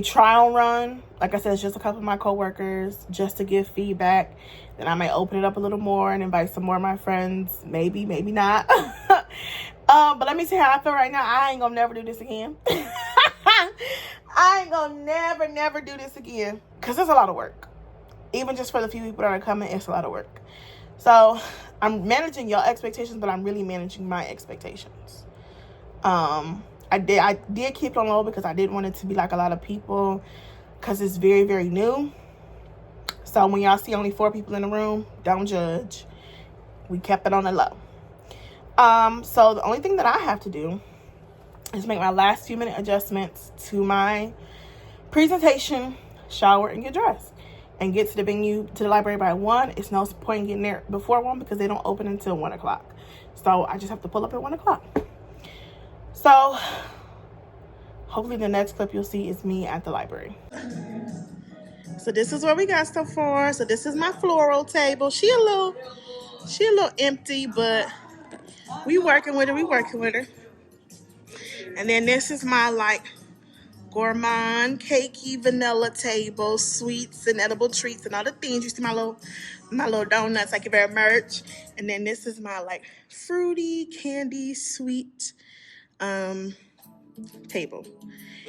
trial run. Like I said, it's just a couple of my coworkers just to give feedback. Then I might open it up a little more and invite some more of my friends. Maybe, maybe not. But let me see how I feel right now. I ain't gonna never do this again. I ain't gonna never do this again. Because it's a lot of work. Even just for the few people that are coming, it's a lot of work. So I'm managing your expectations, but I'm really managing my expectations. I did keep it on low because I didn't want it to be like a lot of people because it's very, very new. So when y'all see only 4 people in the room, don't judge. We kept it on the low. So the only thing that I have to do is make my last few minute adjustments to my presentation, shower, and get dressed. And get to the venue, to the library by 1. It's no point in getting there before 1 because they don't open until 1 o'clock. So I just have to pull up at 1 o'clock. So hopefully the next clip you'll see is me at the library. So this is what we got so far. So this is my floral table. She a little empty, but we working with her. And then this is my like gourmand, cakey, vanilla table, sweets and edible treats and all the things. You see my little donuts, like your very merch. And then this is my like fruity, candy, sweet table.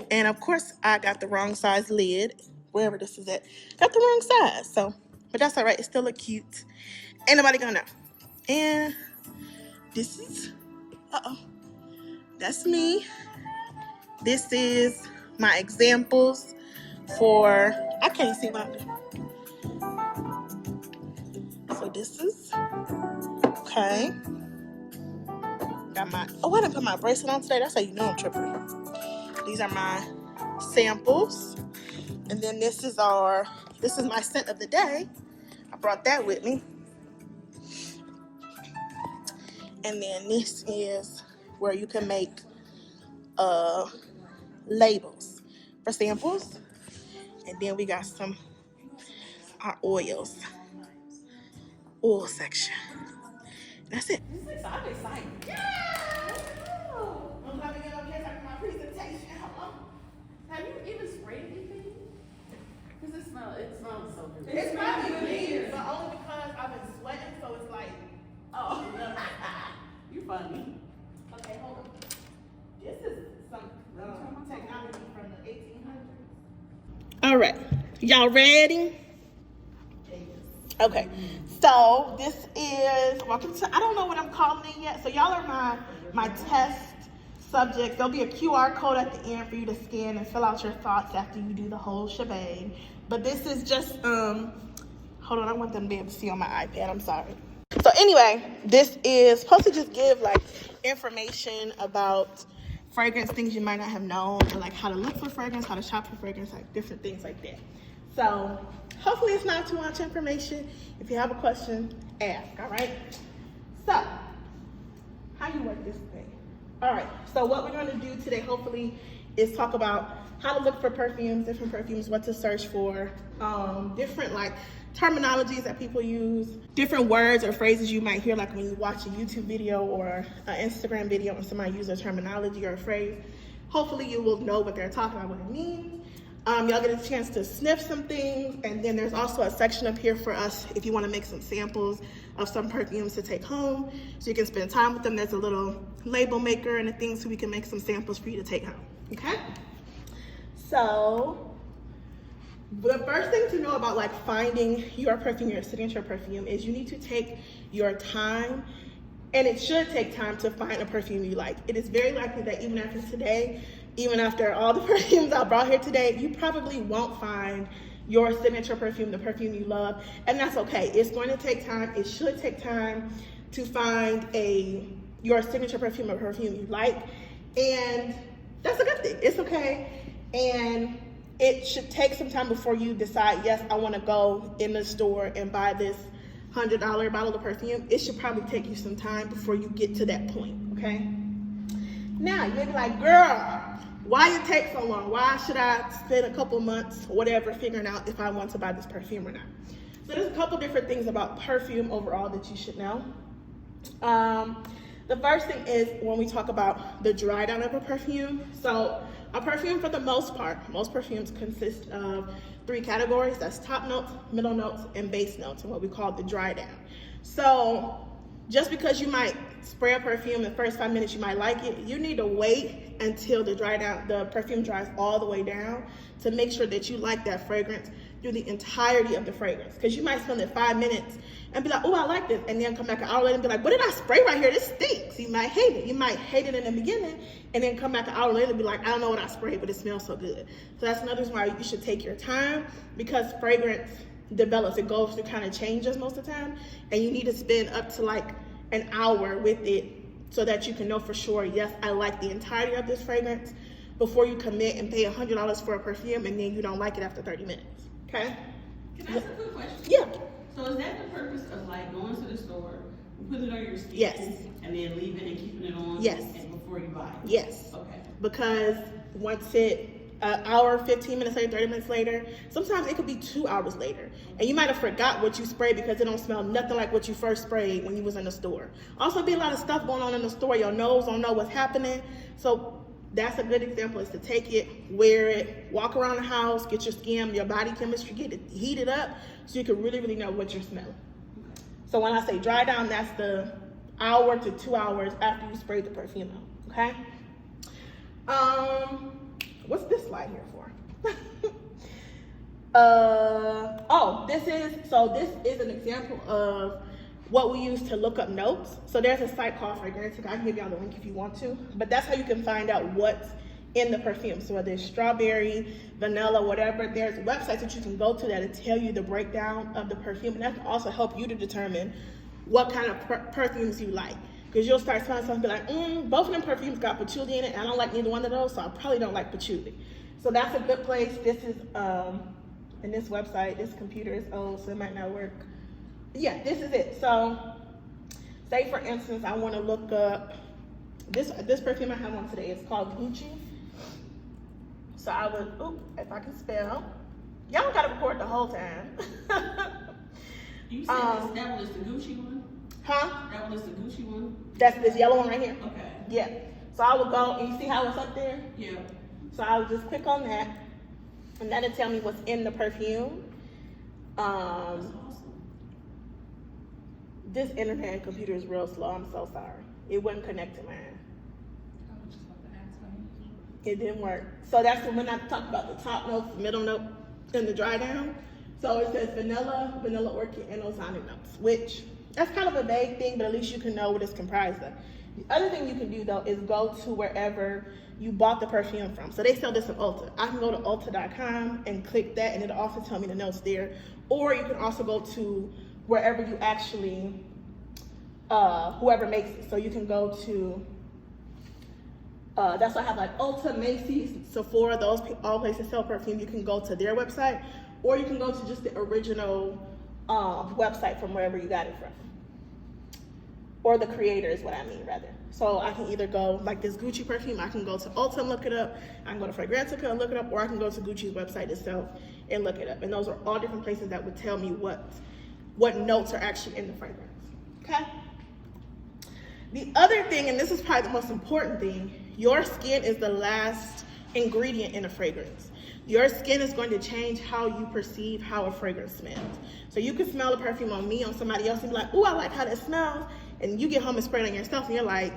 And of course I got the wrong size lid, wherever this is at. Got the wrong size, so, but that's all right. It still look cute. Ain't nobody gonna know. And this is, that's me. This is my examples for, I can't see what I'm doing. So this is, okay. Got my, I didn't put my bracelet on today. That's how you know I'm tripping. These are my samples. And then this is my scent of the day. I brought that with me. And then this is where you can make labels for samples. And then we got our oil section. That's it. I'm excited. Yeah! I'm coming up here talking my presentation. Have you even sprayed anything? Because it smells so good. It's probably weird, but only because I've been sweating, so it's like, Oh, you funny. okay, hold on. This is some technology from the 1800s. All right, y'all ready? Okay, so this is, welcome to, I don't know what I'm calling it yet. So y'all are my my test subjects. There'll be a QR code at the end for you to scan and fill out your thoughts after you do the whole shebang. But this is just, hold on, I want them to be able to see on my iPad, I'm sorry. So anyway, this is supposed to just give like information about fragrance, things you might not have known, or like how to look for fragrance, how to shop for fragrance, like different things like that. So hopefully it's not too much information. If you have a question, ask, all right? So, how you work this thing? All right, so what we're gonna do today, hopefully, is talk about how to look for perfumes, different perfumes, what to search for, different like terminologies that people use, different words or phrases you might hear like when you watch a YouTube video or an Instagram video and somebody uses a terminology or a phrase. Hopefully you will know what they're talking about, what it means. Y'all get a chance to sniff some things, and then there's also a section up here for us if you want to make some samples of some perfumes to take home so you can spend time with them. There's a little label maker and a thing so we can make some samples for you to take home, okay? So the first thing to know about like finding your perfume, your signature perfume, is you need to take your time, and it should take time to find a perfume you like. It is very likely that even after today, even after all the perfumes I brought here today, you probably won't find your signature perfume, the perfume you love, and that's okay. It's going to take time. It should take time to find your signature perfume or perfume you like, and that's a good thing. It's okay, and it should take some time before you decide, yes, I want to go in the store and buy this $100 bottle of perfume. It should probably take you some time before you get to that point, okay? Now, you'll be like, girl, why it take so long? Why should I spend a couple months or whatever figuring out if I want to buy this perfume or not? So there's a couple different things about perfume overall that you should know. The first thing is when we talk about the dry down of a perfume. So a perfume, for the most part, most perfumes consist of 3 categories. That's top notes, middle notes, and base notes, and what we call the dry down. So just because you might spray a perfume in the first 5 minutes, you might like it, you need to wait until the perfume dries all the way down to make sure that you like that fragrance through the entirety of the fragrance. Because you might spend it 5 minutes and be like, oh, I like this, and then come back an hour later and be like, what did I spray right here? This stinks. You might hate it. You might hate it in the beginning, and then come back an hour later and be like, I don't know what I sprayed, but it smells so good. So that's another reason why you should take your time, because fragrance develops. It goes through kind of changes most of the time, and you need to spend up to like an hour with it so that you can know for sure, yes, I like the entirety of this fragrance, before you commit and pay $100 for a perfume and then you don't like it after 30 minutes, okay? Can I ask a quick question? Yeah. So is that the purpose of like going to the store, putting it on your skin, Yes. and then leaving and keeping it on? Yes. And before you buy it? Yes. Okay. Because once an hour, 15 minutes later, 30 minutes later, sometimes it could be 2 hours later. And you might have forgot what you sprayed because it don't smell nothing like what you first sprayed when you was in the store. Also, be a lot of stuff going on in the store. Your nose don't know what's happening. So that's a good example, is to take it, wear it, walk around the house, get your skin, your body chemistry, get it heated up so you can really, really know what you're smelling. Okay. So when I say dry down, that's the hour to 2 hours after you sprayed the perfume out, okay? What's this slide here for? This is an example of what we use to look up notes. So there's a site called Fragrantica. I can give y'all the link if you want to, but that's how you can find out what's in the perfume. So whether it's strawberry, vanilla, whatever, there's websites that you can go to that'll tell you the breakdown of the perfume, and that can also help you to determine what kind of perfumes you like. Because you'll start smelling something and be like, both of them perfumes got patchouli in it, and I don't like neither one of those, so I probably don't like patchouli. So that's a good place. This is, and this website, this computer is old, so it might not work. Yeah, this is it. So, say for instance, I want to look up, this perfume I have on today is called Gucci. So I would, if I can spell. Y'all don't got to record the whole time. You said that one is the Gucci one? Huh? That one is the Gucci one? That's this yellow one right here. Okay. Yeah. So I would go, and you see how it's up there? Yeah. So I would just click on that, and that'll tell me what's in the perfume. That's awesome. This internet and computer is real slow. I'm so sorry. It wouldn't connect to mine. I was just about to ask him. It didn't work. So that's when I talk about the top notes, the middle note, and the dry down. So it says vanilla, vanilla orchid, and ozonic notes, which that's kind of a vague thing, but at least you can know what it's comprised of. The other thing you can do though is go to wherever you bought the perfume from. So they sell this at Ulta. I can go to ulta.com and click that, and it'll also tell me the notes there. Or you can also go to wherever you actually, whoever makes it. So you can go to, that's why I have like Ulta, Macy's, Sephora, those all places sell perfume. You can go to their website, or you can go to just the original website from wherever you got it from. Or the creator is what I mean, rather. So I can either go, like this Gucci perfume, I can go to Ulta and look it up. I can go to Fragrantica and look it up, or I can go to Gucci's website itself and look it up. And those are all different places that would tell me what notes are actually in the fragrance, okay? The other thing, and this is probably the most important thing, your skin is the last ingredient in a fragrance. Your skin is going to change how you perceive how a fragrance smells. So you can smell a perfume on me, on somebody else, and be like, ooh, I like how that smells. And you get home and spray it on yourself, and you're like,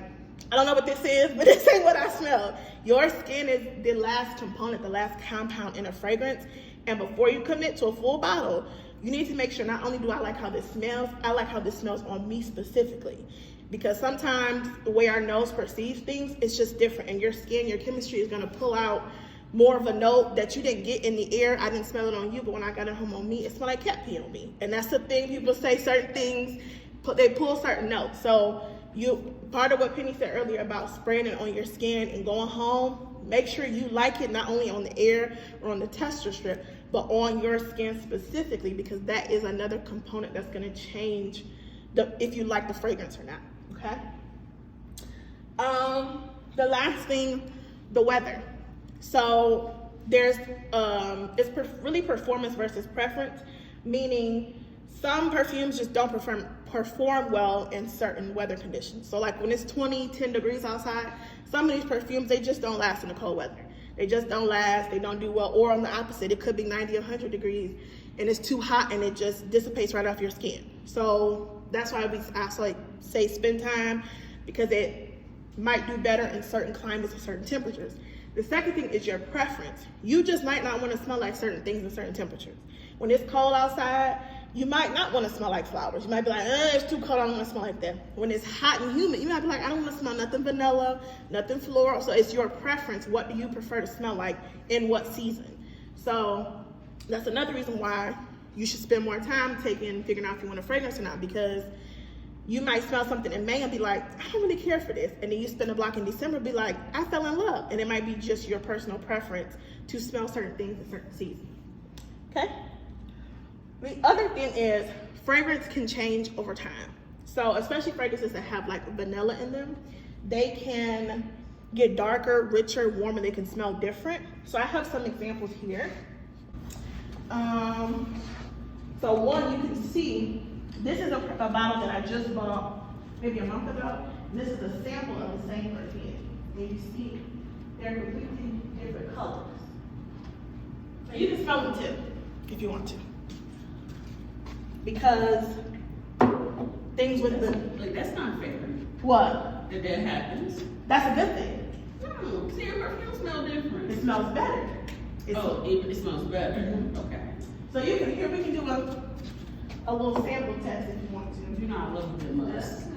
I don't know what this is, but this ain't what I smell. Your skin is the last component, the last compound in a fragrance. And before you commit to a full bottle, you need to make sure not only do I like how this smells, I like how this smells on me specifically. Because sometimes the way our nose perceives things, it's just different. And your skin, your chemistry is gonna pull out more of a note that you didn't get in the air. I didn't smell it on you, but when I got it home on me, it smelled like cat pee on me. And that's the thing, people say certain things, they pull certain notes. So part of what Penny said earlier about spraying it on your skin and going home, make sure you like it not only on the air or on the tester strip, but on your skin specifically, because that is another component that's gonna change if you like the fragrance or not, okay? The last thing, the weather. So there's, it's really performance versus preference, meaning some perfumes just don't perform well in certain weather conditions. So like when it's 10 degrees outside, some of these perfumes, they just don't last in the cold weather. They just don't last, they don't do well. Or on the opposite, it could be 90 or 100 degrees and it's too hot and it just dissipates right off your skin. So that's why I say spend time, because it might do better in certain climates and certain temperatures. The second thing is your preference. You just might not want to smell like certain things in certain temperatures. When it's cold outside, you might not want to smell like flowers. You might be like, it's too cold, I don't want to smell like that. When it's hot and humid, you might be like, I don't want to smell nothing vanilla, nothing floral. So it's your preference. What do you prefer to smell like in what season? So that's another reason why you should spend more time figuring out if you want a fragrance or not, because you might smell something in May and be like, I don't really care for this. And then you spend a block in December and be like, I fell in love. And it might be just your personal preference to smell certain things in certain seasons, okay? The other thing is fragrance can change over time. So especially fragrances that have like vanilla in them, they can get darker, richer, warmer, they can smell different. So I have some examples here. So one, you can see, this is a bottle that I just bought maybe a month ago. This is a sample of the same perfume. And you see, they're completely different colors. So you can smell them too, if you want to. Because things with the... Like, that's not fair. What? That happens. That's a good thing. No, see, your perfume smells different. It smells better. It smells better. Mm-hmm. Okay. So we can do a little sample test if you want to. You know, I love the musk. I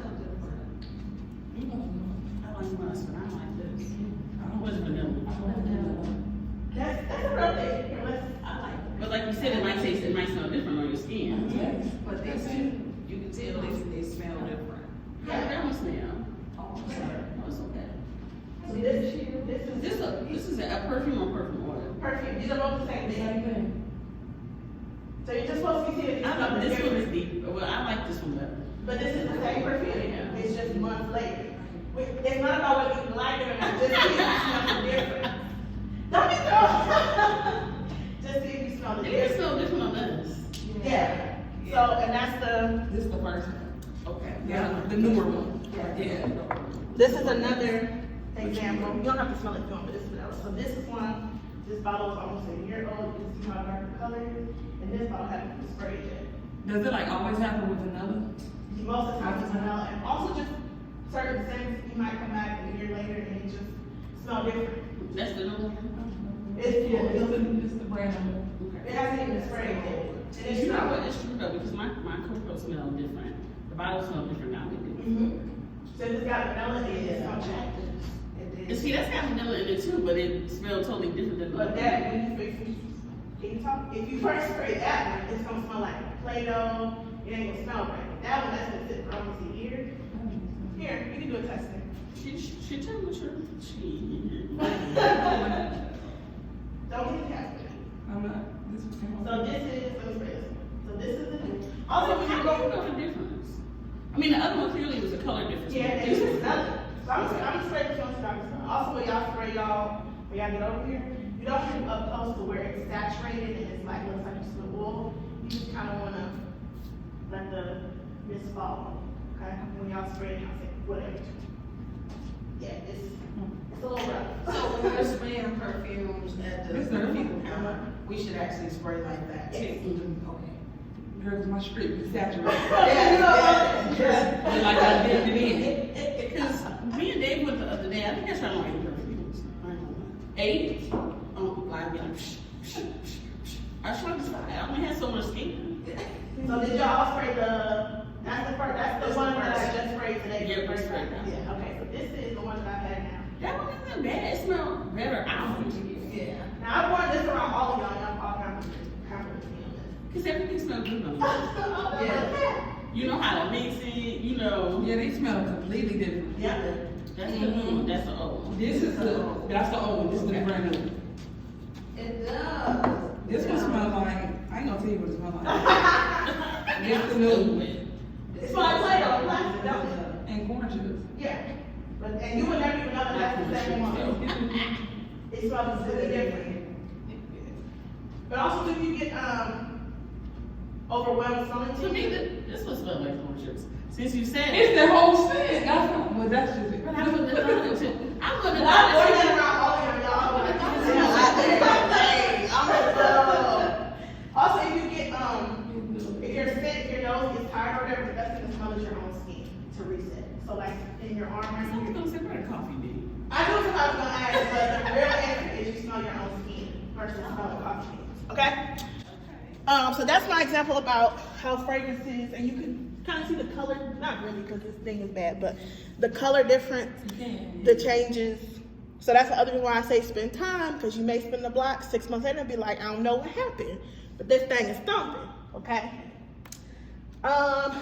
like musk, but I don't like this. What's vanilla? That's a real thing. I like it. But like you said, it might smell different on your skin. Yes, but you can tell they smell different. How do that smell? Oh, It's okay. See, this This is a perfume or perfume oil? perfume. These are both the same thing. So you're just supposed to see it. I love this one is deep. Well, I like this one better. But this is the same perfume. It's just months later. It's not about whether you like it or not. Just see if you smell the difference. Don't be throwing. Just see if you smell the It difference. smells different on us. Yeah. So, and that's This is the first one. Okay. Yeah, the newer one. Yeah. this is another example. You don't have to smell it if you want, but this is vanilla. So this is one. This bottle is almost a year old. You can see how dark the color is. And this bottle hasn't been sprayed yet. Does it like always happen with vanilla? Most of the time it's vanilla, and also just certain scents you might come back a year later and it just smell different. That's the new one? It's the brand number. It hasn't even been sprayed yet. And You know what? It's true though, because my cocoa smells different. The bottle smells different now. Mm-hmm. Since it's got vanilla in it, it's gonna change. And see, that's got vanilla in it too, but it smells totally different than the But other. that, if you first spray that one, it's gonna smell like Play-Doh. It ain't gonna smell right. That one, that's gonna sit for almost a year. Here, you can do a testing. She told me the Don't get the cat with it. I'm not, this was came So this is, let me spray this one. So this is the new. Also, Also, when how you do you go, know the difference? I mean, the other one clearly was a color difference. yeah, and you can smell it. So I'm gonna spray this one so y'all can smell. Also, when y'all spray when y'all get over here, you don't get up close to where it's saturated and it's like, looks like it's the oil. You just kinda wanna let the mist fall, okay? When y'all spray it, y'all say, whatever. Yeah, it's a little rough. So when we're spraying perfumes at the perfume counter, we should actually spray like that too. Okay. Girls, my street is saturated. Yeah, Like I did it in. Because me and Dave went the other day, I think I tried on 8 perfumes. I don't know. 8? Oh, like, I was trying to decide. I only had so much skin. So did y'all spray that's the one that I just sprayed today? Yeah, we First sprayed time. that. Yeah, okay, so this is the one that I had now. That one isn't bad. It smelled better out. Yeah. Now I worn this around all of y'all all confident me on this. Because everything smells good on you. Yeah. You know how to mix it, you know. Yeah, they smell completely different. Yeah. That's the new one, that's the old one. This is that's the old one, this is the brand new. it does. This one smells like, I ain't gonna tell you what it smells like. This the new one. It's like Play-Doh, plastic, don't it? And orange juice. Yeah. And you would never even know that that's the same one. It smells completely different. But also if you get overwhelmed smelling To me, this one smells like orange juice. Since you said It's it. the whole scent. That's not, well, that's just it. But I wouldn't have done it too. I wouldn't I have worn done that it around all of y'all. I wouldn't have done Hey, I'm gonna also, if you get if you're sick, if your nose gets tired or whatever, the best thing to smell is your own skin to reset. So like in your arm right I was here. gonna say better coffee, dude. I knew somebody was gonna ask, but the real answer is you smell your own skin versus smelling coffee beans. Okay? So that's my example about how fragrances, and you can kind of see the color, not really because this thing is bad, but the color difference, the changes. So that's the other reason why I say spend time, because you may spend the block 6 months later and be like, I don't know what happened, but this thing is thumping, okay?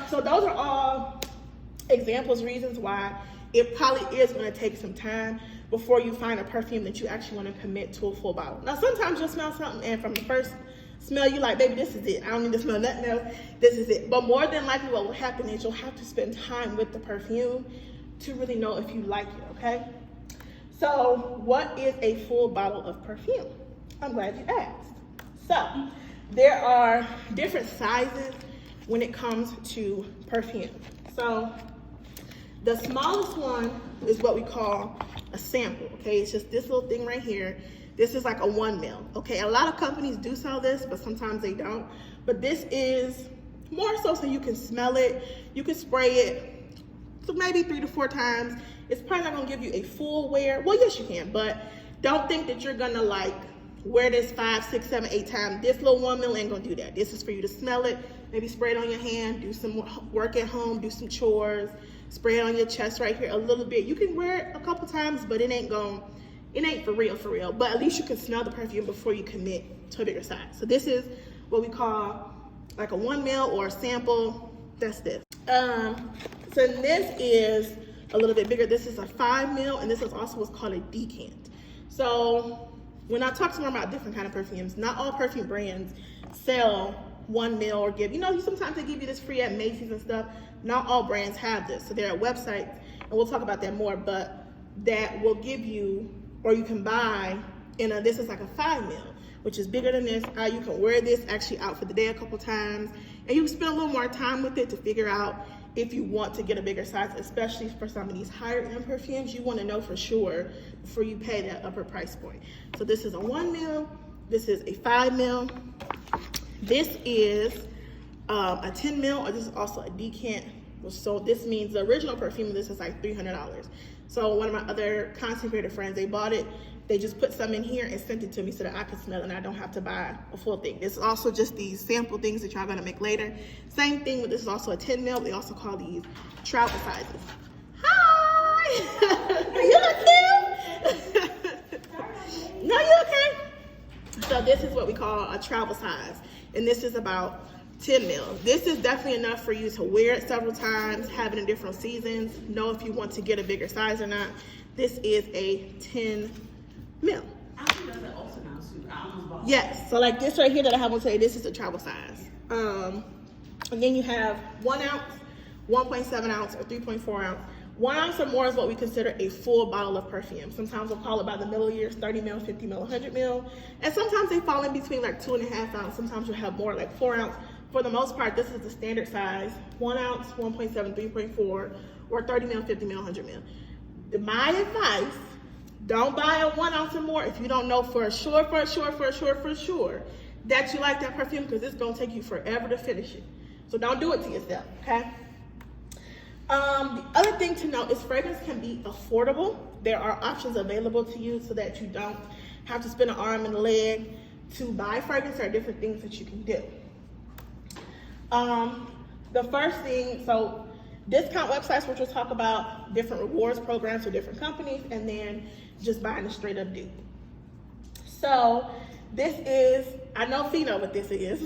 So those are all examples, reasons why it probably is going to take some time before you find a perfume that you actually want to commit to a full bottle. Now, sometimes you'll smell something and from the first smell, you like, baby, this is it. I don't need to smell nothing else. This is it. But more than likely what will happen is you'll have to spend time with the perfume to really know if you like it, okay? So what is a full bottle of perfume? I'm glad you asked. So there are different sizes when it comes to perfume. So the smallest one is what we call a sample, okay? It's just this little thing right here. This is like a 1 ml, okay? A lot of companies do sell this, but sometimes they don't. But this is more so you can smell it. You can spray it so maybe 3 to 4 times. It's probably not gonna give you a full wear. Well, yes, you can, but don't think that you're gonna like wear this 5, 6, 7, 8 times. This little 1 ml ain't gonna do that. This is for you to smell it, maybe spray it on your hand, do some work at home, do some chores, spray it on your chest right here a little bit. You can wear it a couple times, but it ain't for real. But at least you can smell the perfume before you commit to a bigger size. So this is what we call like a 1 ml or a sample. That's this. So this is a little bit bigger. This is a 5 ml, and this is also what's called a decant. So when I talk more about different kind of perfumes, not all perfume brands sell 1 ml or sometimes they give you this free at Macy's and stuff. Not all brands have this. So there are websites, and we'll talk about that more, but that will give you, or you can buy this is like a 5 ml, which is bigger than this. You can wear this actually out for the day a couple times, and you can spend a little more time with it to figure out if you want to get a bigger size, especially for some of these higher end perfumes. You want to know for sure before you pay that upper price point. So this is a 1 ml, this is a 5 ml, this is a 10 ml, or this is also a decant. So this means the original perfume of this is like $300. So one of my other content creator friends, they bought it. They just put some in here and sent it to me so that I could smell it and I don't have to buy a full thing. This is also just these sample things that y'all gonna make later. Same thing with this is also a 10 ml. They also call these travel sizes. Hi. You look cute. No, you okay? So this is what we call a travel size, and this is about 10 mil. This is definitely enough for you to wear it several times, have it in different seasons, know if you want to get a bigger size or not. This is a 10 mil. I think that's an Ulta now too. I almost bought Yes, so like this right here that I have on today, this is a travel size. And then you have 1 ounce, 1.7 ounce, or 3.4 ounce. 1 ounce or more is what we consider a full bottle of perfume. Sometimes we'll call it by the milliliters, 30 mil, 50 mil, 100 mil. And sometimes they fall in between like 2.5 ounce. Sometimes you'll have more like 4 ounce. For the most part, this is the standard size, 1 ounce, 1.7, 3.4, or 30 mil, 50 mil, 100 mil. My advice, don't buy a 1 ounce or more if you don't know for sure that you like that perfume, because it's gonna take you forever to finish it. So don't do it to yourself, okay? The other thing to note is fragrance can be affordable. There are options available to you so that you don't have to spend an arm and a leg to buy fragrance. There are different things that you can do. The first thing, so discount websites, which we'll talk about, different rewards programs for different companies, and then just buying a straight up dupe. So this is, I know Fee know what this is.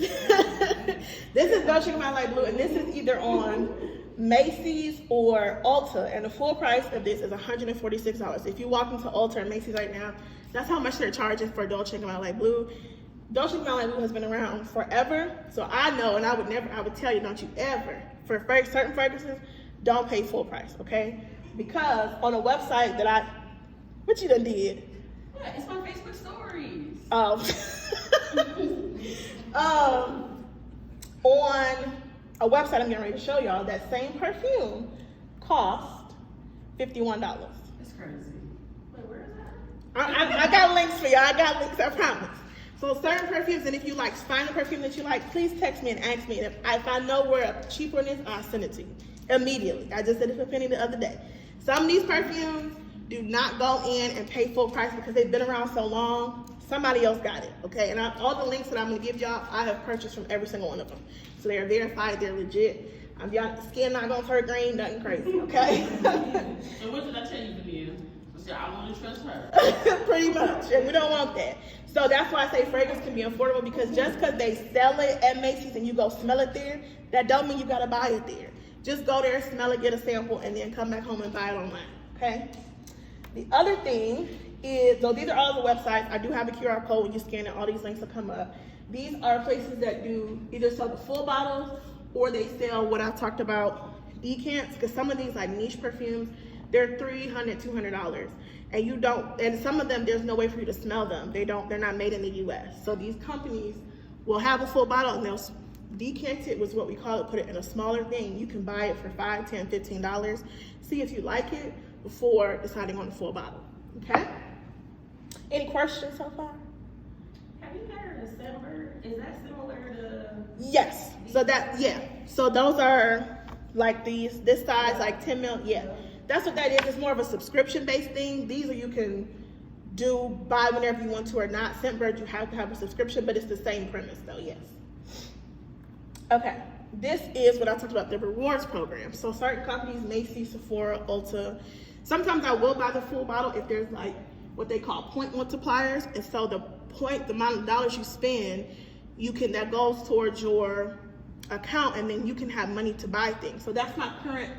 This is Dolce & Gabbana Light Blue, and this is either on Macy's or Ulta, and the full price of this is $146. If you walk into Ulta or Macy's right now, that's how much they're charging for Dolce & Gabbana Light Blue. Dolce & Gabbana Light Blue has been around forever, so I know, and I would tell you, don't you ever, for certain fragrances, don't pay full price, okay? Because on a website that what you done did? Yeah, it's on Facebook stories. On a website I'm getting ready to show y'all, that same perfume cost $51. That's crazy. Wait, where is that? I got links for y'all. I got links, I promise. So certain perfumes, and if you like find a perfume that you like, please text me and ask me. If I know where cheaper it is, I'll send it to you immediately. I just did it for Penny the other day. Some of these perfumes do not go in and pay full price because they've been around so long. Somebody else got it, okay? And all the links that I'm gonna give y'all, I have purchased from every single one of them. So they're verified, they're legit. Y'all skin not gonna turn green, nothing crazy, okay? And what did I tell you to be? So I want to trust her. Pretty much, and we don't want that. So that's why I say fragrance can be affordable, because just because they sell it at Macy's and you go smell it there, that don't mean you gotta buy it there. Just go there, smell it, get a sample, and then come back home and buy it online, okay? The other thing is, so these are all the websites. I do have a QR code. When you scan it, all these links will come up. These are places that do either sell the full bottles or they sell what I talked about, decants, because some of these like niche perfumes, they're $300, $200. And you don't, and some of them, there's no way for you to smell them. They're not made in the US. So these companies will have a full bottle and they'll decant it, was what we call it, put it in a smaller thing. You can buy it for $5, $10, $15. See if you like it before deciding on the full bottle, okay? Any questions so far? Have you heard of December? Is that similar to? Yes. So So those are like this size, like 10 mil. Yeah. That's what that is. It's more of a subscription-based thing. These are you can buy whenever you want to or not. Scentbird, you have to have a subscription, but it's the same premise though, yes. Okay. This is what I talked about, the rewards program. So certain companies, Macy's, Sephora, Ulta, sometimes I will buy the full bottle if there's like what they call point multipliers. And so the amount of dollars you spend, that goes towards your account, and then you can have money to buy things. So that's my current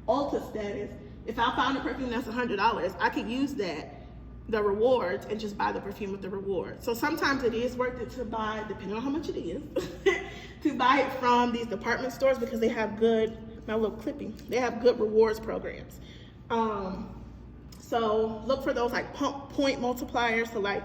Ulta status. If I found a perfume that's $100, I could use the rewards, and just buy the perfume with the rewards. So sometimes it is worth it to buy, depending on how much it is, to buy it from these department stores, because they have good, my little clipping, they have good rewards programs. So look for those like point multipliers. So like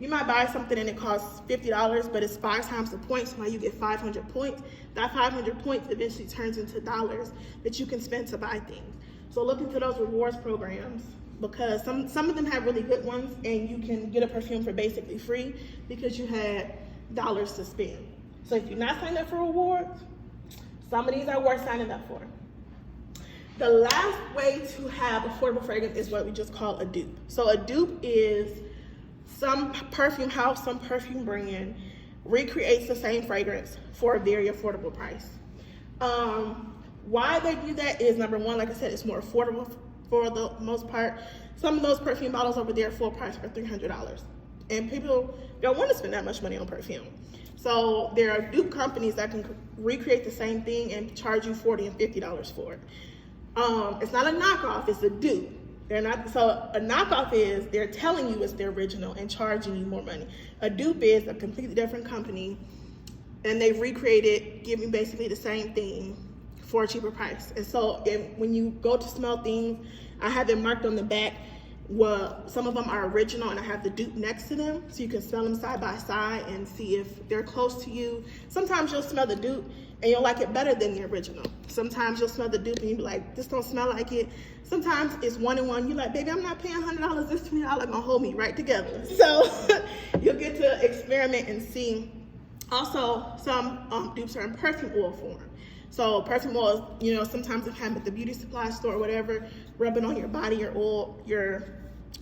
you might buy something and it costs $50, but it's 5 times the points, so now you get 500 points. That 500 points eventually turns into dollars that you can spend to buy things. So look into those rewards programs, because some of them have really good ones, and you can get a perfume for basically free because you had dollars to spend. So if you're not signed up for rewards, some of these are worth signing up for. The last way to have affordable fragrance is what we just call a dupe. So a dupe is some perfume house, some perfume brand recreates the same fragrance for a very affordable price. Why they do that is, number one, like I said, it's more affordable for the most part. Some of those perfume bottles over there full price are $300. And people don't want to spend that much money on perfume. So there are dupe companies that can recreate the same thing and charge you $40 and $50 for it. It's not a knockoff, it's a dupe. They're not, so a knockoff is they're telling you it's the original and charging you more money. A dupe is a completely different company and they've recreated, giving basically the same thing for a cheaper price. And so when you go to smell things, I have it marked on the back. Well, some of them are original and I have the dupe next to them so you can smell them side by side and see if they're close to you. Sometimes you'll smell the dupe and you'll like it better than the original. Sometimes you'll smell the dupe and you'll be like, this don't smell like it. Sometimes it's 1 and 1. You're like, baby, I'm not paying $100. This $20 gonna hold me right together. So you'll get to experiment and see. Also, some dupes are in perfume oil form. So perfume oil, you know, sometimes it happens at the beauty supply store or whatever, rub it on your body, your oil,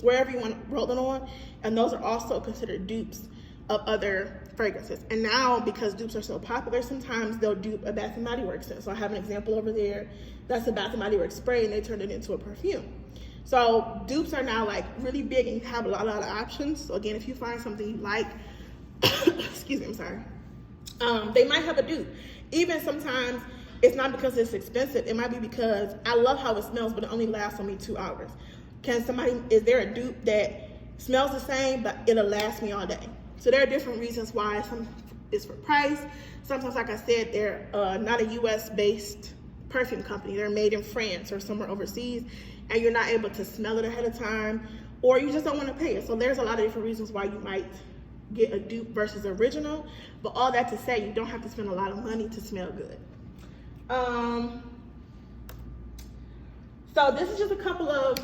wherever you want to roll it on. And those are also considered dupes of other fragrances. And now, because dupes are so popular, sometimes they'll dupe a Bath & Body Works scent. So I have an example over there. That's a Bath & Body Works spray and they turned it into a perfume. So dupes are now like really big and you have a lot of options. So again, if you find something you like, excuse me, I'm sorry. They might have a dupe. Even sometimes it's not because it's expensive. It might be because I love how it smells, but it only lasts on me 2 hours. Is there a dupe that smells the same, but it'll last me all day? So there are different reasons why. Some is for price. Sometimes, like I said, they're not a US-based perfume company. They're made in France or somewhere overseas, and you're not able to smell it ahead of time, or you just don't want to pay it. So there's a lot of different reasons why you might get a dupe versus original, but all that to say, you don't have to spend a lot of money to smell good. So this is just a couple of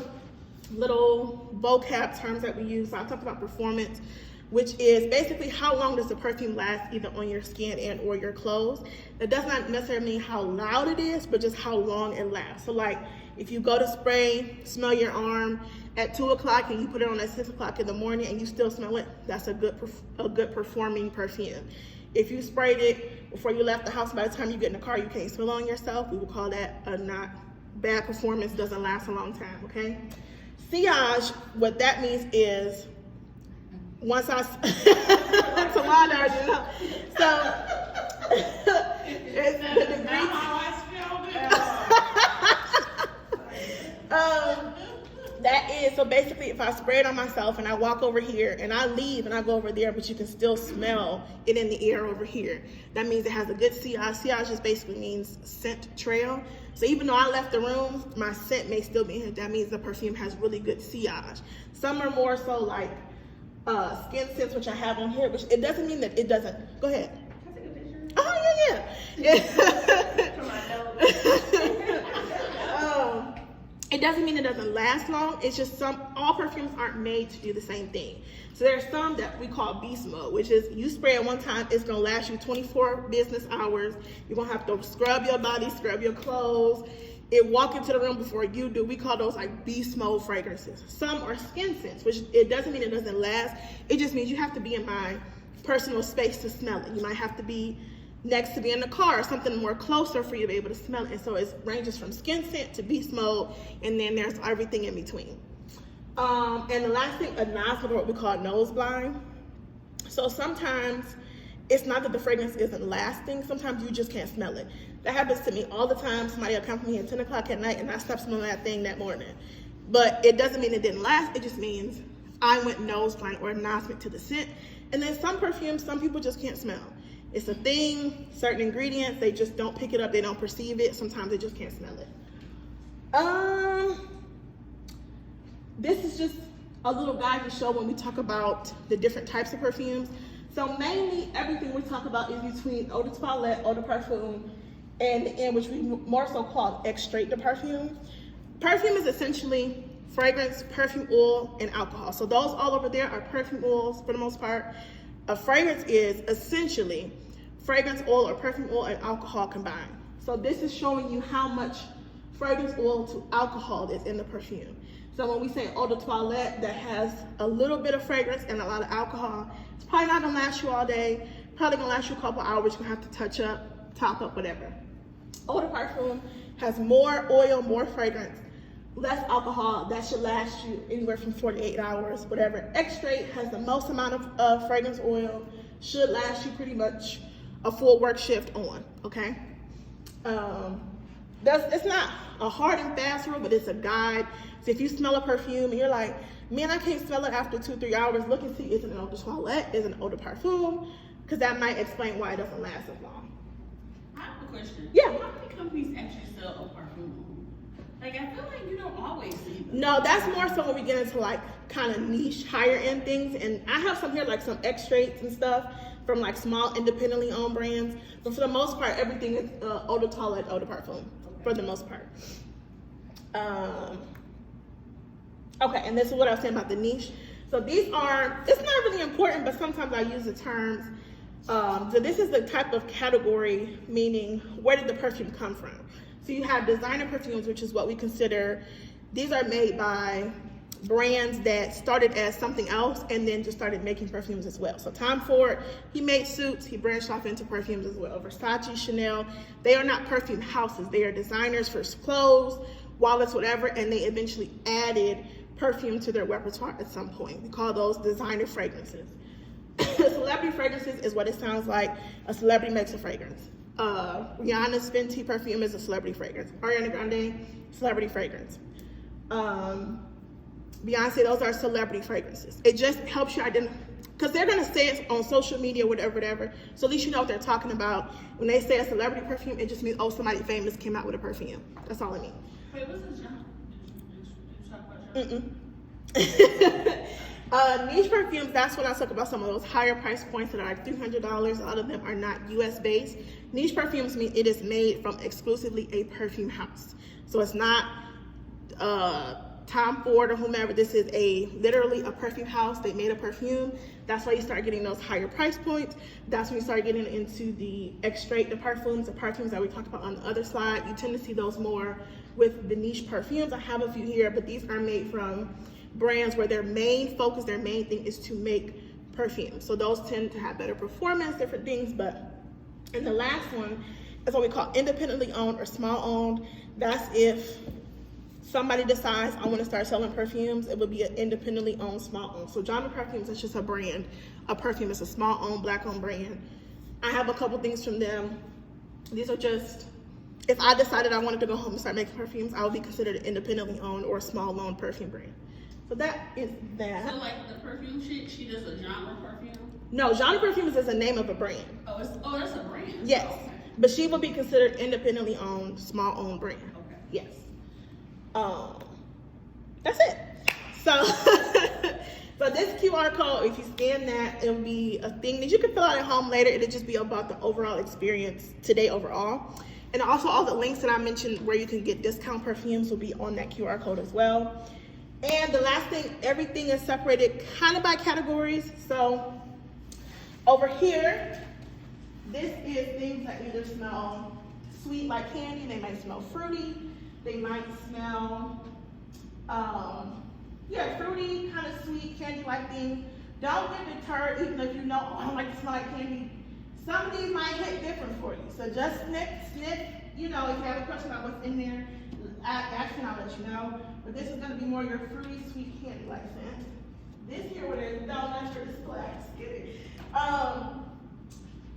little vocab terms that we use. So I talked about performance, which is basically how long does the perfume last either on your skin and or your clothes. That does not necessarily mean how loud it is, but just how long it lasts. So like if you go to spray, smell your arm at 2 o'clock and you put it on at 6 o'clock in the morning and you still smell it, that's a good performing perfume. If you sprayed it before you left the house, by the time you get in the car, you can't smell on yourself, we will call that a not bad performance, doesn't last a long time, okay? Sillage, what that means is, once I, Tawana already know. So, it's the degree. That is, so basically if I spray it on myself and I walk over here and I leave and I go over there, but you can still smell it in the air over here, that means it has a good sillage. Sillage just basically means scent trail. So even though I left the room, my scent may still be in here. That means the perfume has really good sillage. Some are more so like skin scents, which I have on here, which it doesn't mean that it doesn't. Go ahead. Can I take a picture? Oh, yeah. For my nose. It doesn't mean it doesn't last long. It's just all perfumes aren't made to do the same thing. So there's some that we call beast mode, which is you spray it one time, it's gonna last you 24 business hours. You're gonna have to scrub your body, scrub your clothes, walk into the room before you do. We call those like beast mode fragrances. Some are skin scents, which it doesn't mean it doesn't last. It just means you have to be in my personal space to smell it. You might have to be next to be in the car or something more closer for you to be able to smell it. And so it ranges from skin scent to beast mode, and then there's everything in between. And the last thing, a nostril, what we call nose blind. So sometimes it's not that the fragrance isn't lasting, sometimes you just can't smell it. That happens to me all the time. Somebody will come to me at 10 o'clock at night and I stop smelling that thing that morning. But it doesn't mean it didn't last, it just means I went nose blind or nostril to the scent. And then some perfumes, some people just can't smell. It's a thing, certain ingredients, they just don't pick it up, they don't perceive it, sometimes they just can't smell it. This is just a little guide to show when we talk about the different types of perfumes. So mainly everything we talk about is between eau de toilette, eau de parfum, and the end, which we more so call extrait de parfum. Perfume is essentially fragrance, perfume oil, and alcohol. So those all over there are perfume oils for the most part. A fragrance is essentially fragrance oil or perfume oil and alcohol combined. So this is showing you how much fragrance oil to alcohol is in the perfume. So when we say eau de toilette that has a little bit of fragrance and a lot of alcohol, it's probably not gonna last you all day, probably gonna last you a couple hours. You're gonna have to touch up, top up, whatever. Eau de parfum has more oil, more fragrance, less alcohol, that should last you anywhere from 48 hours, whatever. X-Straight has the most amount of fragrance oil, should last you pretty much a full work shift on, okay? It's not a hard and fast rule, but it's a guide. So if you smell a perfume and you're like, man, I can't smell it after 2-3 hours, look and see, is it an eau de toilette, is it an eau de parfum? Because that might explain why it doesn't last as long. I have a question. Yeah. How many companies actually sell a perfume? Like, I feel like you don't always see them. No, that's more so when we get into like kind of niche, higher end things. And I have some here, like some X-Straights and stuff from like small independently owned brands. But for the most part, everything is eau de toilette, eau de parfum, for the most part. Okay, and this is what I was saying about the niche. So these are, it's not really important, but sometimes I use the terms. So this is the type of category, meaning where did the perfume come from? So you have designer perfumes, which is what we consider, these are made by brands that started as something else and then just started making perfumes as well. So Tom Ford, he made suits, he branched off into perfumes as well. Versace, Chanel, they are not perfume houses. They are designers for clothes, wallets, whatever, and they eventually added perfume to their repertoire at some point. We call those designer fragrances. Celebrity fragrances is what it sounds like. A celebrity makes a fragrance. Rihanna's Fenty perfume is a celebrity fragrance. Ariana Grande, celebrity fragrance. Beyonce, those are celebrity fragrances. It just helps you identify, because they're gonna say it on social media, whatever. So at least you know what they're talking about. When they say a celebrity perfume, it just means, oh, somebody famous came out with a perfume. That's all it means. Wait, what's the genre? Did you talk about genre? Niche perfumes, that's when I talk about some of those higher price points that are like $300. A lot of them are not US based. Niche perfumes mean it is made from exclusively a perfume house. So it's not Tom Ford or whomever. This is literally a perfume house. They made a perfume. That's why you start getting those higher price points. That's when you start getting into the X-Straight, the perfumes that we talked about on the other slide. You tend to see those more with the niche perfumes. I have a few here, but these are made from brands where their main focus, their main thing is to make perfume. So those tend to have better performance, different things. And the last one is what we call independently owned or small owned. That's if somebody decides I want to start selling perfumes, it would be an independently owned, small owned. So Jana Perfumes is just a brand. A perfume is a small owned, black owned brand. I have a couple things from them. These are just, if I decided I wanted to go home and start making perfumes, I would be considered an independently owned or small owned perfume brand. So that is that. So like the perfume she does a genre perfume? No, Jana Perfumes is the name of a brand. Oh, that's a brand? Yes, Oh, okay. but she will be considered independently owned, small owned brand. Okay. Yes. That's it. So, so this QR code, if you scan that, it'll be a thing that you can fill out at home later. It'll just be about the overall experience today overall. And also all the links that I mentioned where you can get discount perfumes will be on that QR code as well. And the last thing, everything is separated kind of by categories. So over here, this is things that either smell sweet like candy, they might smell fruity, they might smell, fruity, kind of sweet, candy-like things. Don't get deterred, even if you know, oh, I don't like to smell like candy. Some of these might hit different for you. So just sniff, you know, if you have a question about what's in there, ask and I'll let you know. But this is gonna be more your fruity, sweet, candy-like scent. This here, where there's donuts or displays,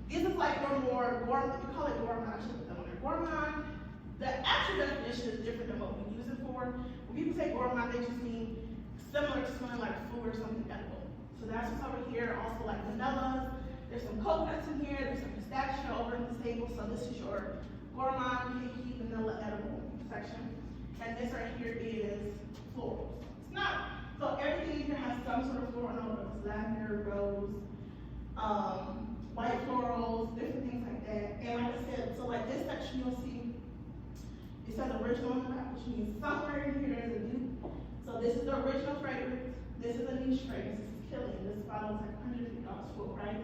this is like more gourmand, we call it gourmand, I should put that on there. Gourmand, the actual definition is different than what we use it for. When people say gourmand, they just mean similar to smelling like food or something edible. So that's what's over here, also like vanilla. There's some coconuts in here, there's some pistachio over on this table. So this is your gourmand, cakey, vanilla, edible section. And this right here is florals. It's not, so everything here has some sort of floral notes, lavender, rose, white florals, different things like that. And like I said, so like this section you'll see, it says original on the back, which means somewhere in here is a dupe. So this is the original fragrance. This is a niche fragrance. This is killing. This bottle is like $150 full, right?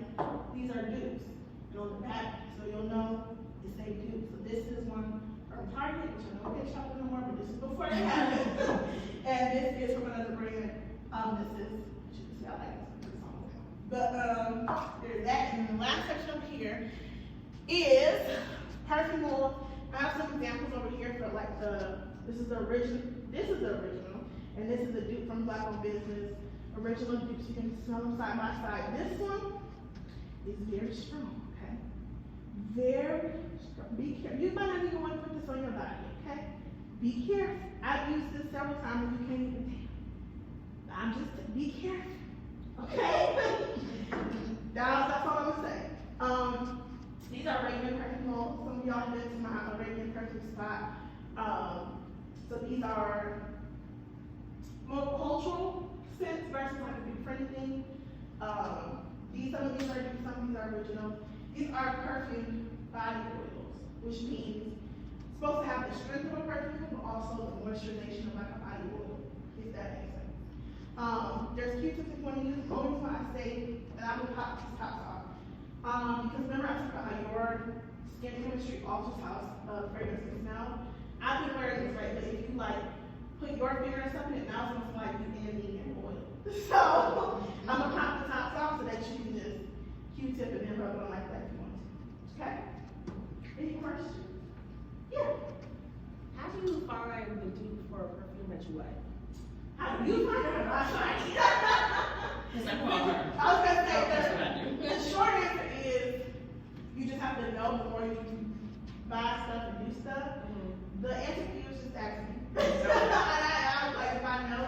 These are dupes. And on the back, so you'll know it's a dupe. So this is one from Target, which I don't get shopping no more, but this is before they have it. And this is from another brand. This is, you can see I like this song. But there's that. And then the last section over here is perfume oil. I have some examples over here for like this is the original, This is the original, and this is a dupe from Black Owned Business. Original dupes, you can smell them side by side. This one is very strong, okay? Very strong. Be careful. You might not even want to put this on your body, okay? Be careful. I've used this several times and you can't even tell. I'm just, be careful, okay? That's all I'm gonna say. These are Arabian perfume molds. Some of y'all have been to my Arabian perfume spot. So these are more cultural scents versus like a big friendly thing. Some of these are new, some of these are original. These are perfume body oils, which means it's supposed to have the strength of a perfume, but also the moisturization of like a body oil, if that makes sense. There's Q-tips if you want to use. The only reason why I say that I would pop these tops off. Because remember I talked about how your skin chemistry alters how fragrance can smell. I've been wearing this, right? But if you like put your finger or something, it now smells like you ending in oil. So I'm gonna pop the tops off so that you can just Q-tip and then rub it on like that if you want to. Okay? Any questions? Yeah. How do you find the dupe for a perfume that you like? How do you find it? Because I call her. I was gonna say That's what I do. the short answer is you just have to know before you buy stuff and do stuff. The answer to you is just ask me. And I was like, if I know,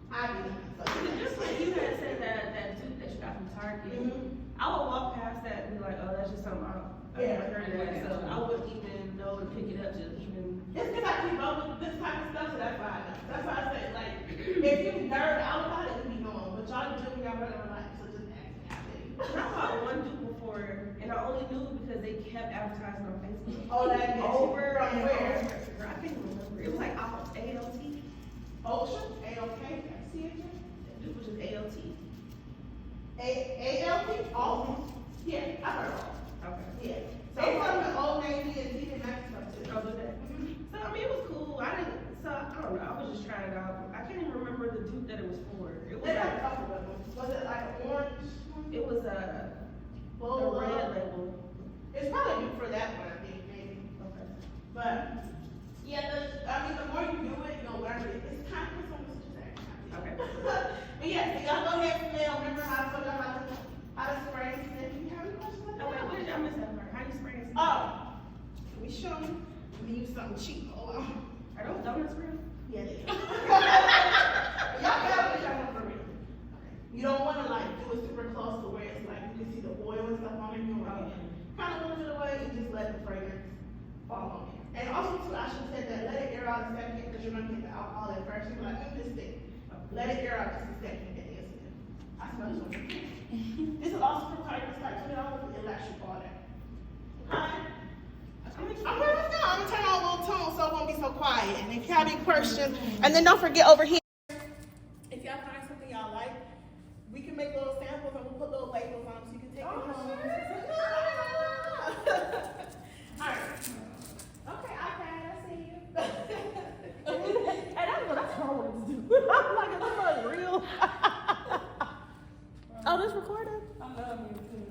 I do. Just like you had said that dupe that you got from Target, I would walk past that and be like, oh, that's just something I've never heard of that. So I wouldn't even know to pick it up to even. It's because I keep up with this type of stuff, so that's why I know. That's why I said, like, if you nerd out about it, you be knowing. But y'all do y'all running my life, so just ask me. I bought one dupe before, and I only knew because they kept advertising on Facebook. Oh, that gets you. Over From and where? over. I can't remember. It was like ALT. Ocean? A-O-K? C-H? Dupe was just ALT. A-L-T? Oh, yeah, I heard all. Okay. Yeah. They come with Old Navy and even nice stuff too. Oh, did that? So I mean, it was cool. I don't know. I was just trying it out. I can't even remember the dupe that it was for. It was They have a like, couple of them. Was it like an orange? it was a Bull, red label. It's probably good for that one, I think, maybe. Okay. But, yeah, the more you do it, you'll learn it. It's kind of something to say. Okay. But yeah, so y'all go ahead and smell. Remember how I told y'all how to spray and sniff. You have any questions like Oh wait, that? what did I miss that part? How do you spray it? Oh, let me show you. Let me use something cheap. Hold on. Are those donuts real? Yeah, they are. Y'all got what y'all want for real. You don't want to like do it super close to where it's like you can see the oil and stuff on it. You want to kind of move it away and just let the fragrance fall on it. And also too, I should have said that let it air out a second because you're gonna get the alcohol at first. You're like, this thing. Let it air out just a second and then it's in. I smell this one. This is also from Target. It's like $20. It'll actually fall down. Alright. I'm gonna turn on a little tone so it won't be so quiet. And if you have any questions, and then don't forget over here. If y'all find something y'all like, we can make little samples and we'll put little labels on them so you can take it home. Alright. Okay, iPad, I see you. And I know that's what I wanted to do. I'm like, is this like real? Oh, this recorded? I love you too.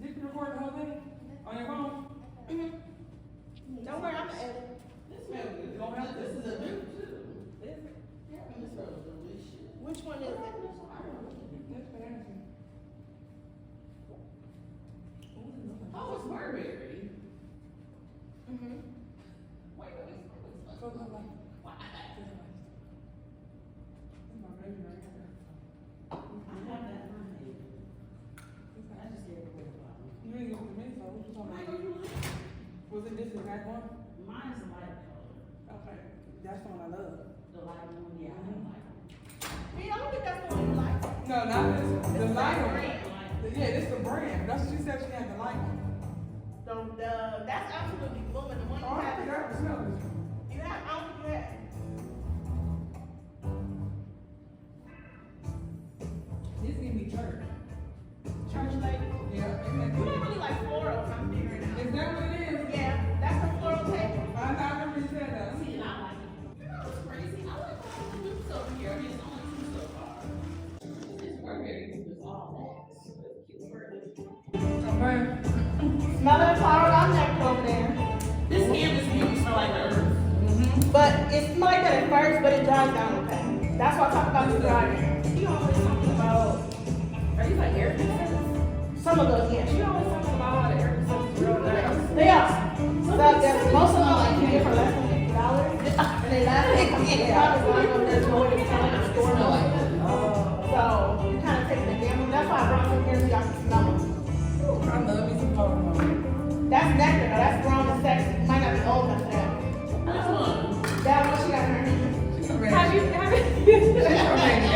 Did you record the whole thing? On your phone? Don't worry, I'm gonna edit. This is a dupe too. Which one is it? That's fancy. Oh, it's Burberry. Mm-hmm. Wait. So I like it. Why? It's my baby right here. I have that in my head. I just gave it away. You didn't give it to me, so what you talking Why about? don't you like it? Was it this exact one? Mine's a light color. Okay. That's the one I love. The light one, yeah, I don't like it. Yeah, I don't think that's the one you like. No, not this. The light one. brand. Yeah, this the brand. That's what she said she had the light one. That's absolutely booming. The one you Oh, I have. forgot to smell this one. You have, I don't think you have. This give me church. Church lady. Yeah. You don't really like florals, I'm figuring out. Is that what it is? Yeah, that's a floral table. I remember you said that. See, and I like it. You know what's crazy? I like all the dupes over here. I mean, it's only two so far. This Burberry dupe is all that. So it's cute Burberry. Okay. Smell that flower on neck over there. This canvas beauty smell like it smells like that at first, but it dries down okay. That's why I talk about the dryer. She always talking about, are these like air conditioners? Some of those, yeah. She always talking about how the air conditioners real nice. They are. So most of them like you get for less than $50, and they last there's no way to tell in the store. So you kind of take the gamble. That's why I brought some here so y'all can smell them. I love me some Pokemon. That's nectar. Though. That's grown and sexy. You might not be old enough for that. That one she got in her hand. She's already. Have you, She's already. She already hit.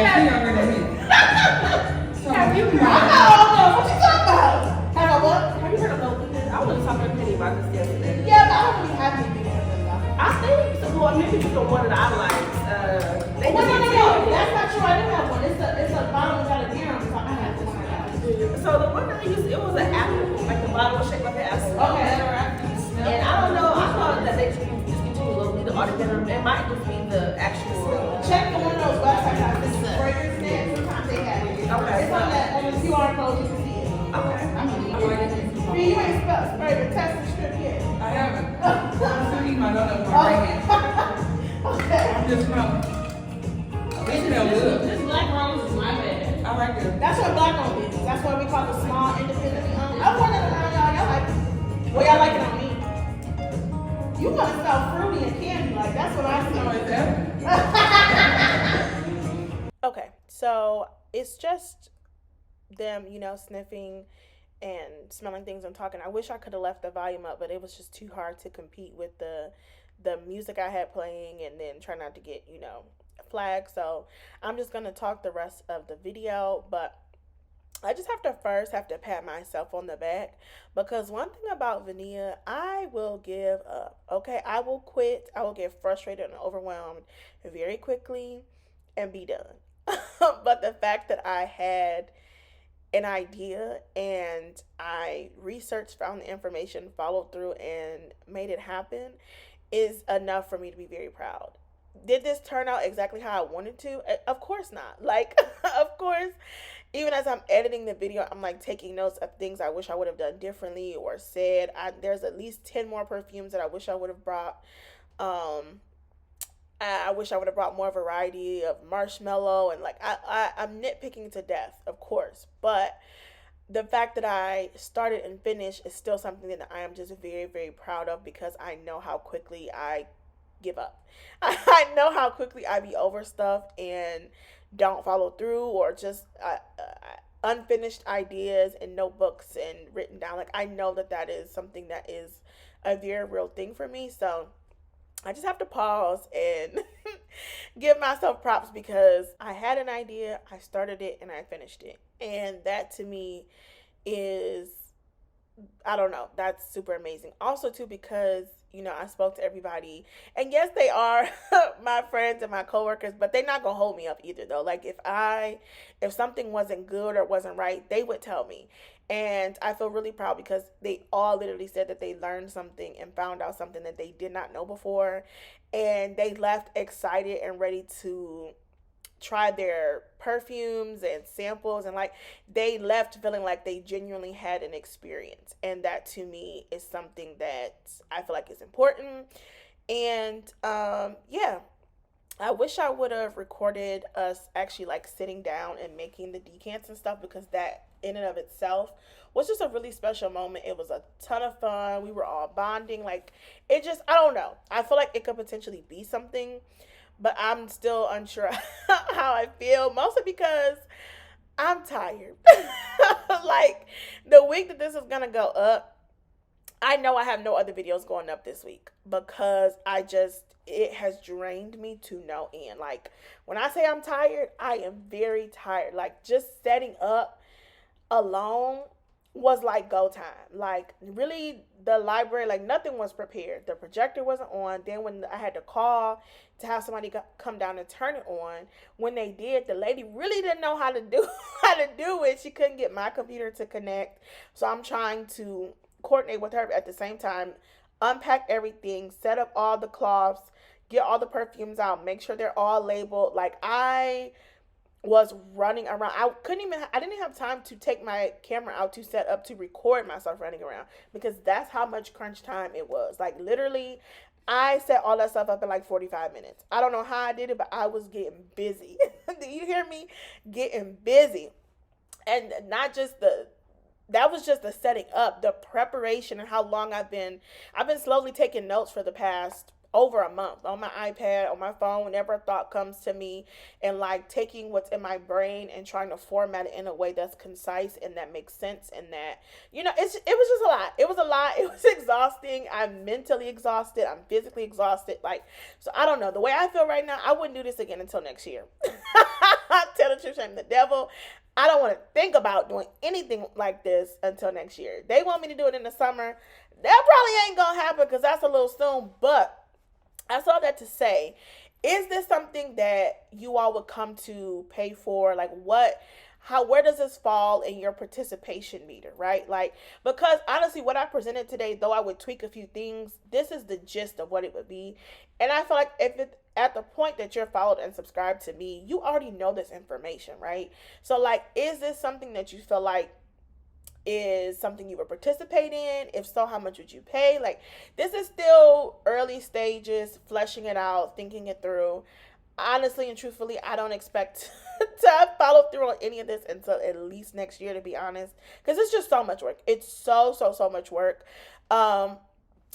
have you I heard, know. What you talking about? Have I what? have you heard of Low? I was talking to Penny about this the other day. Yeah, but I don't really have anything for them though. I think, so, well, maybe it's the one that I like. They Oh, no, just- that's not true. I do have one. It's a bottle that got a deer on the top. I have the one I got. So the one that I used, it was an apple, like the bottle was shaped like an apple. Okay, alright. And I don't know, I thought that they discontinued Lolita altogether. It might just be the actual. Check on one of those websites out there. Fragrance stand. Sometimes they have it. Okay. It's on the QR code. You can see it. Okay. I'm gonna I mean, you ain't spelled spray the test and strip yet. I haven't. I'm still eating my donut with my right hand. Okay. I'm just from. They smell good. This black rose is my bad. I like it. That's what black on is. That's what we call the small independently owned. I want it around y'all. Y'all like it. Well, y'all like it on me. You want to smell fruity and candy. Like, that's what I No, see. it's that. Okay, so it's just them, sniffing and smelling things and talking. I wish I could have left the volume up, but it was just too hard to compete with the music I had playing and then try not to get, flagged. So I'm just going to talk the rest of the video, but I just have to pat myself on the back, because one thing about Vania, I will give up. Okay, I will quit. I will get frustrated and overwhelmed very quickly and be done. But the fact that I had an idea and I researched, found the information, followed through, and made it happen is enough for me to be very proud. Did this turn out exactly how I wanted to? Of course not. Like, of course, even as I'm editing the video, I'm like taking notes of things I wish I would have done differently or said. There's at least 10 more perfumes that I wish I would have brought. I wish I would have brought more variety of marshmallow, and like I'm nitpicking to death, of course, but the fact that I started and finished is still something that I am just very, very proud of, because I know how quickly I give up. I know how quickly I be over stuff and don't follow through, or just unfinished ideas in notebooks and written down. Like, I know that is something that is a very real thing for me. So I just have to pause and give myself props, because I had an idea, I started it, and I finished it. And that to me is, I don't know, that's super amazing. Also too, because, I spoke to everybody, and yes, they are my friends and my coworkers, but they're not gonna hold me up either though. Like, if something wasn't good or wasn't right, they would tell me. And I feel really proud, because they all literally said that they learned something and found out something that they did not know before. And they left excited and ready to try their perfumes and samples. And like, they left feeling like they genuinely had an experience. And that to me is something that I feel like is important. And yeah. I wish I would have recorded us actually like sitting down and making the decants and stuff, because that in and of itself was just a really special moment. It was a ton of fun. We were all bonding. Like, it just, I don't know. I feel like it could potentially be something, but I'm still unsure how I feel, mostly because I'm tired. Like, the week that this is going to go up, I know I have no other videos going up this week, because it has drained me to no end. Like, when I say I'm tired, I am very tired. Like, just setting up alone was like go time. Like, really, the library, like, nothing was prepared. The projector wasn't on. Then when I had to call to have somebody come down and turn it on, when they did, the lady really didn't know how to do it. She couldn't get my computer to connect. So I'm trying to coordinate with her at the same time, unpack everything, set up all the cloths, get all the perfumes out, make sure they're all labeled. Like, I was running around. I didn't have time to take my camera out to set up to record myself running around, because that's how much crunch time it was. Like, literally, I set all that stuff up in like 45 minutes. I don't know how I did it, but I was getting busy. Do you hear me? Getting busy. And not just that was just the setting up, the preparation, and how long I've been slowly taking notes for the past over a month on my iPad, on my phone, whenever a thought comes to me, and like taking what's in my brain and trying to format it in a way that's concise and that makes sense, and that, it was just a lot. It was a lot. It was exhausting. I'm mentally exhausted. I'm physically exhausted. Like, so I don't know. The way I feel right now, I wouldn't do this again until next year. Tell the truth, I'm the devil. I don't want to think about doing anything like this until next year. They want me to do it in the summer. That probably ain't going to happen because that's a little soon. But I saw that to say, is this something that you all would come to pay for? Like, where does this fall in your participation meter, right? Like, because honestly, what I presented today, though I would tweak a few things, this is the gist of what it would be. And I feel like if it's at the point that you're followed and subscribed to me, you already know this information, right? So like, is this something that you feel like is something you would participate in? If so, how much would you pay? Like, this is still early stages, fleshing it out, thinking it through. Honestly and truthfully, I don't expect to follow through on any of this until at least next year, to be honest, because it's just so much work. It's so much work.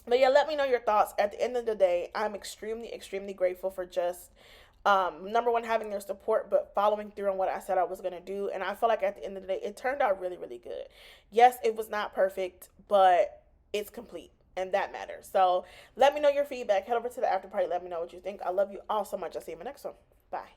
But yeah, let me know your thoughts. At the end of the day, I'm extremely grateful for just number one, having their support, but following through on what I said I was going to do. And I feel like at the end of the day, it turned out really good. Yes, it was not perfect, but it's complete, and that matters. So let me know your feedback. Head over to the after party. Let me know what you think. I love you all so much. I'll see you in my next one. Bye.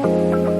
Bye.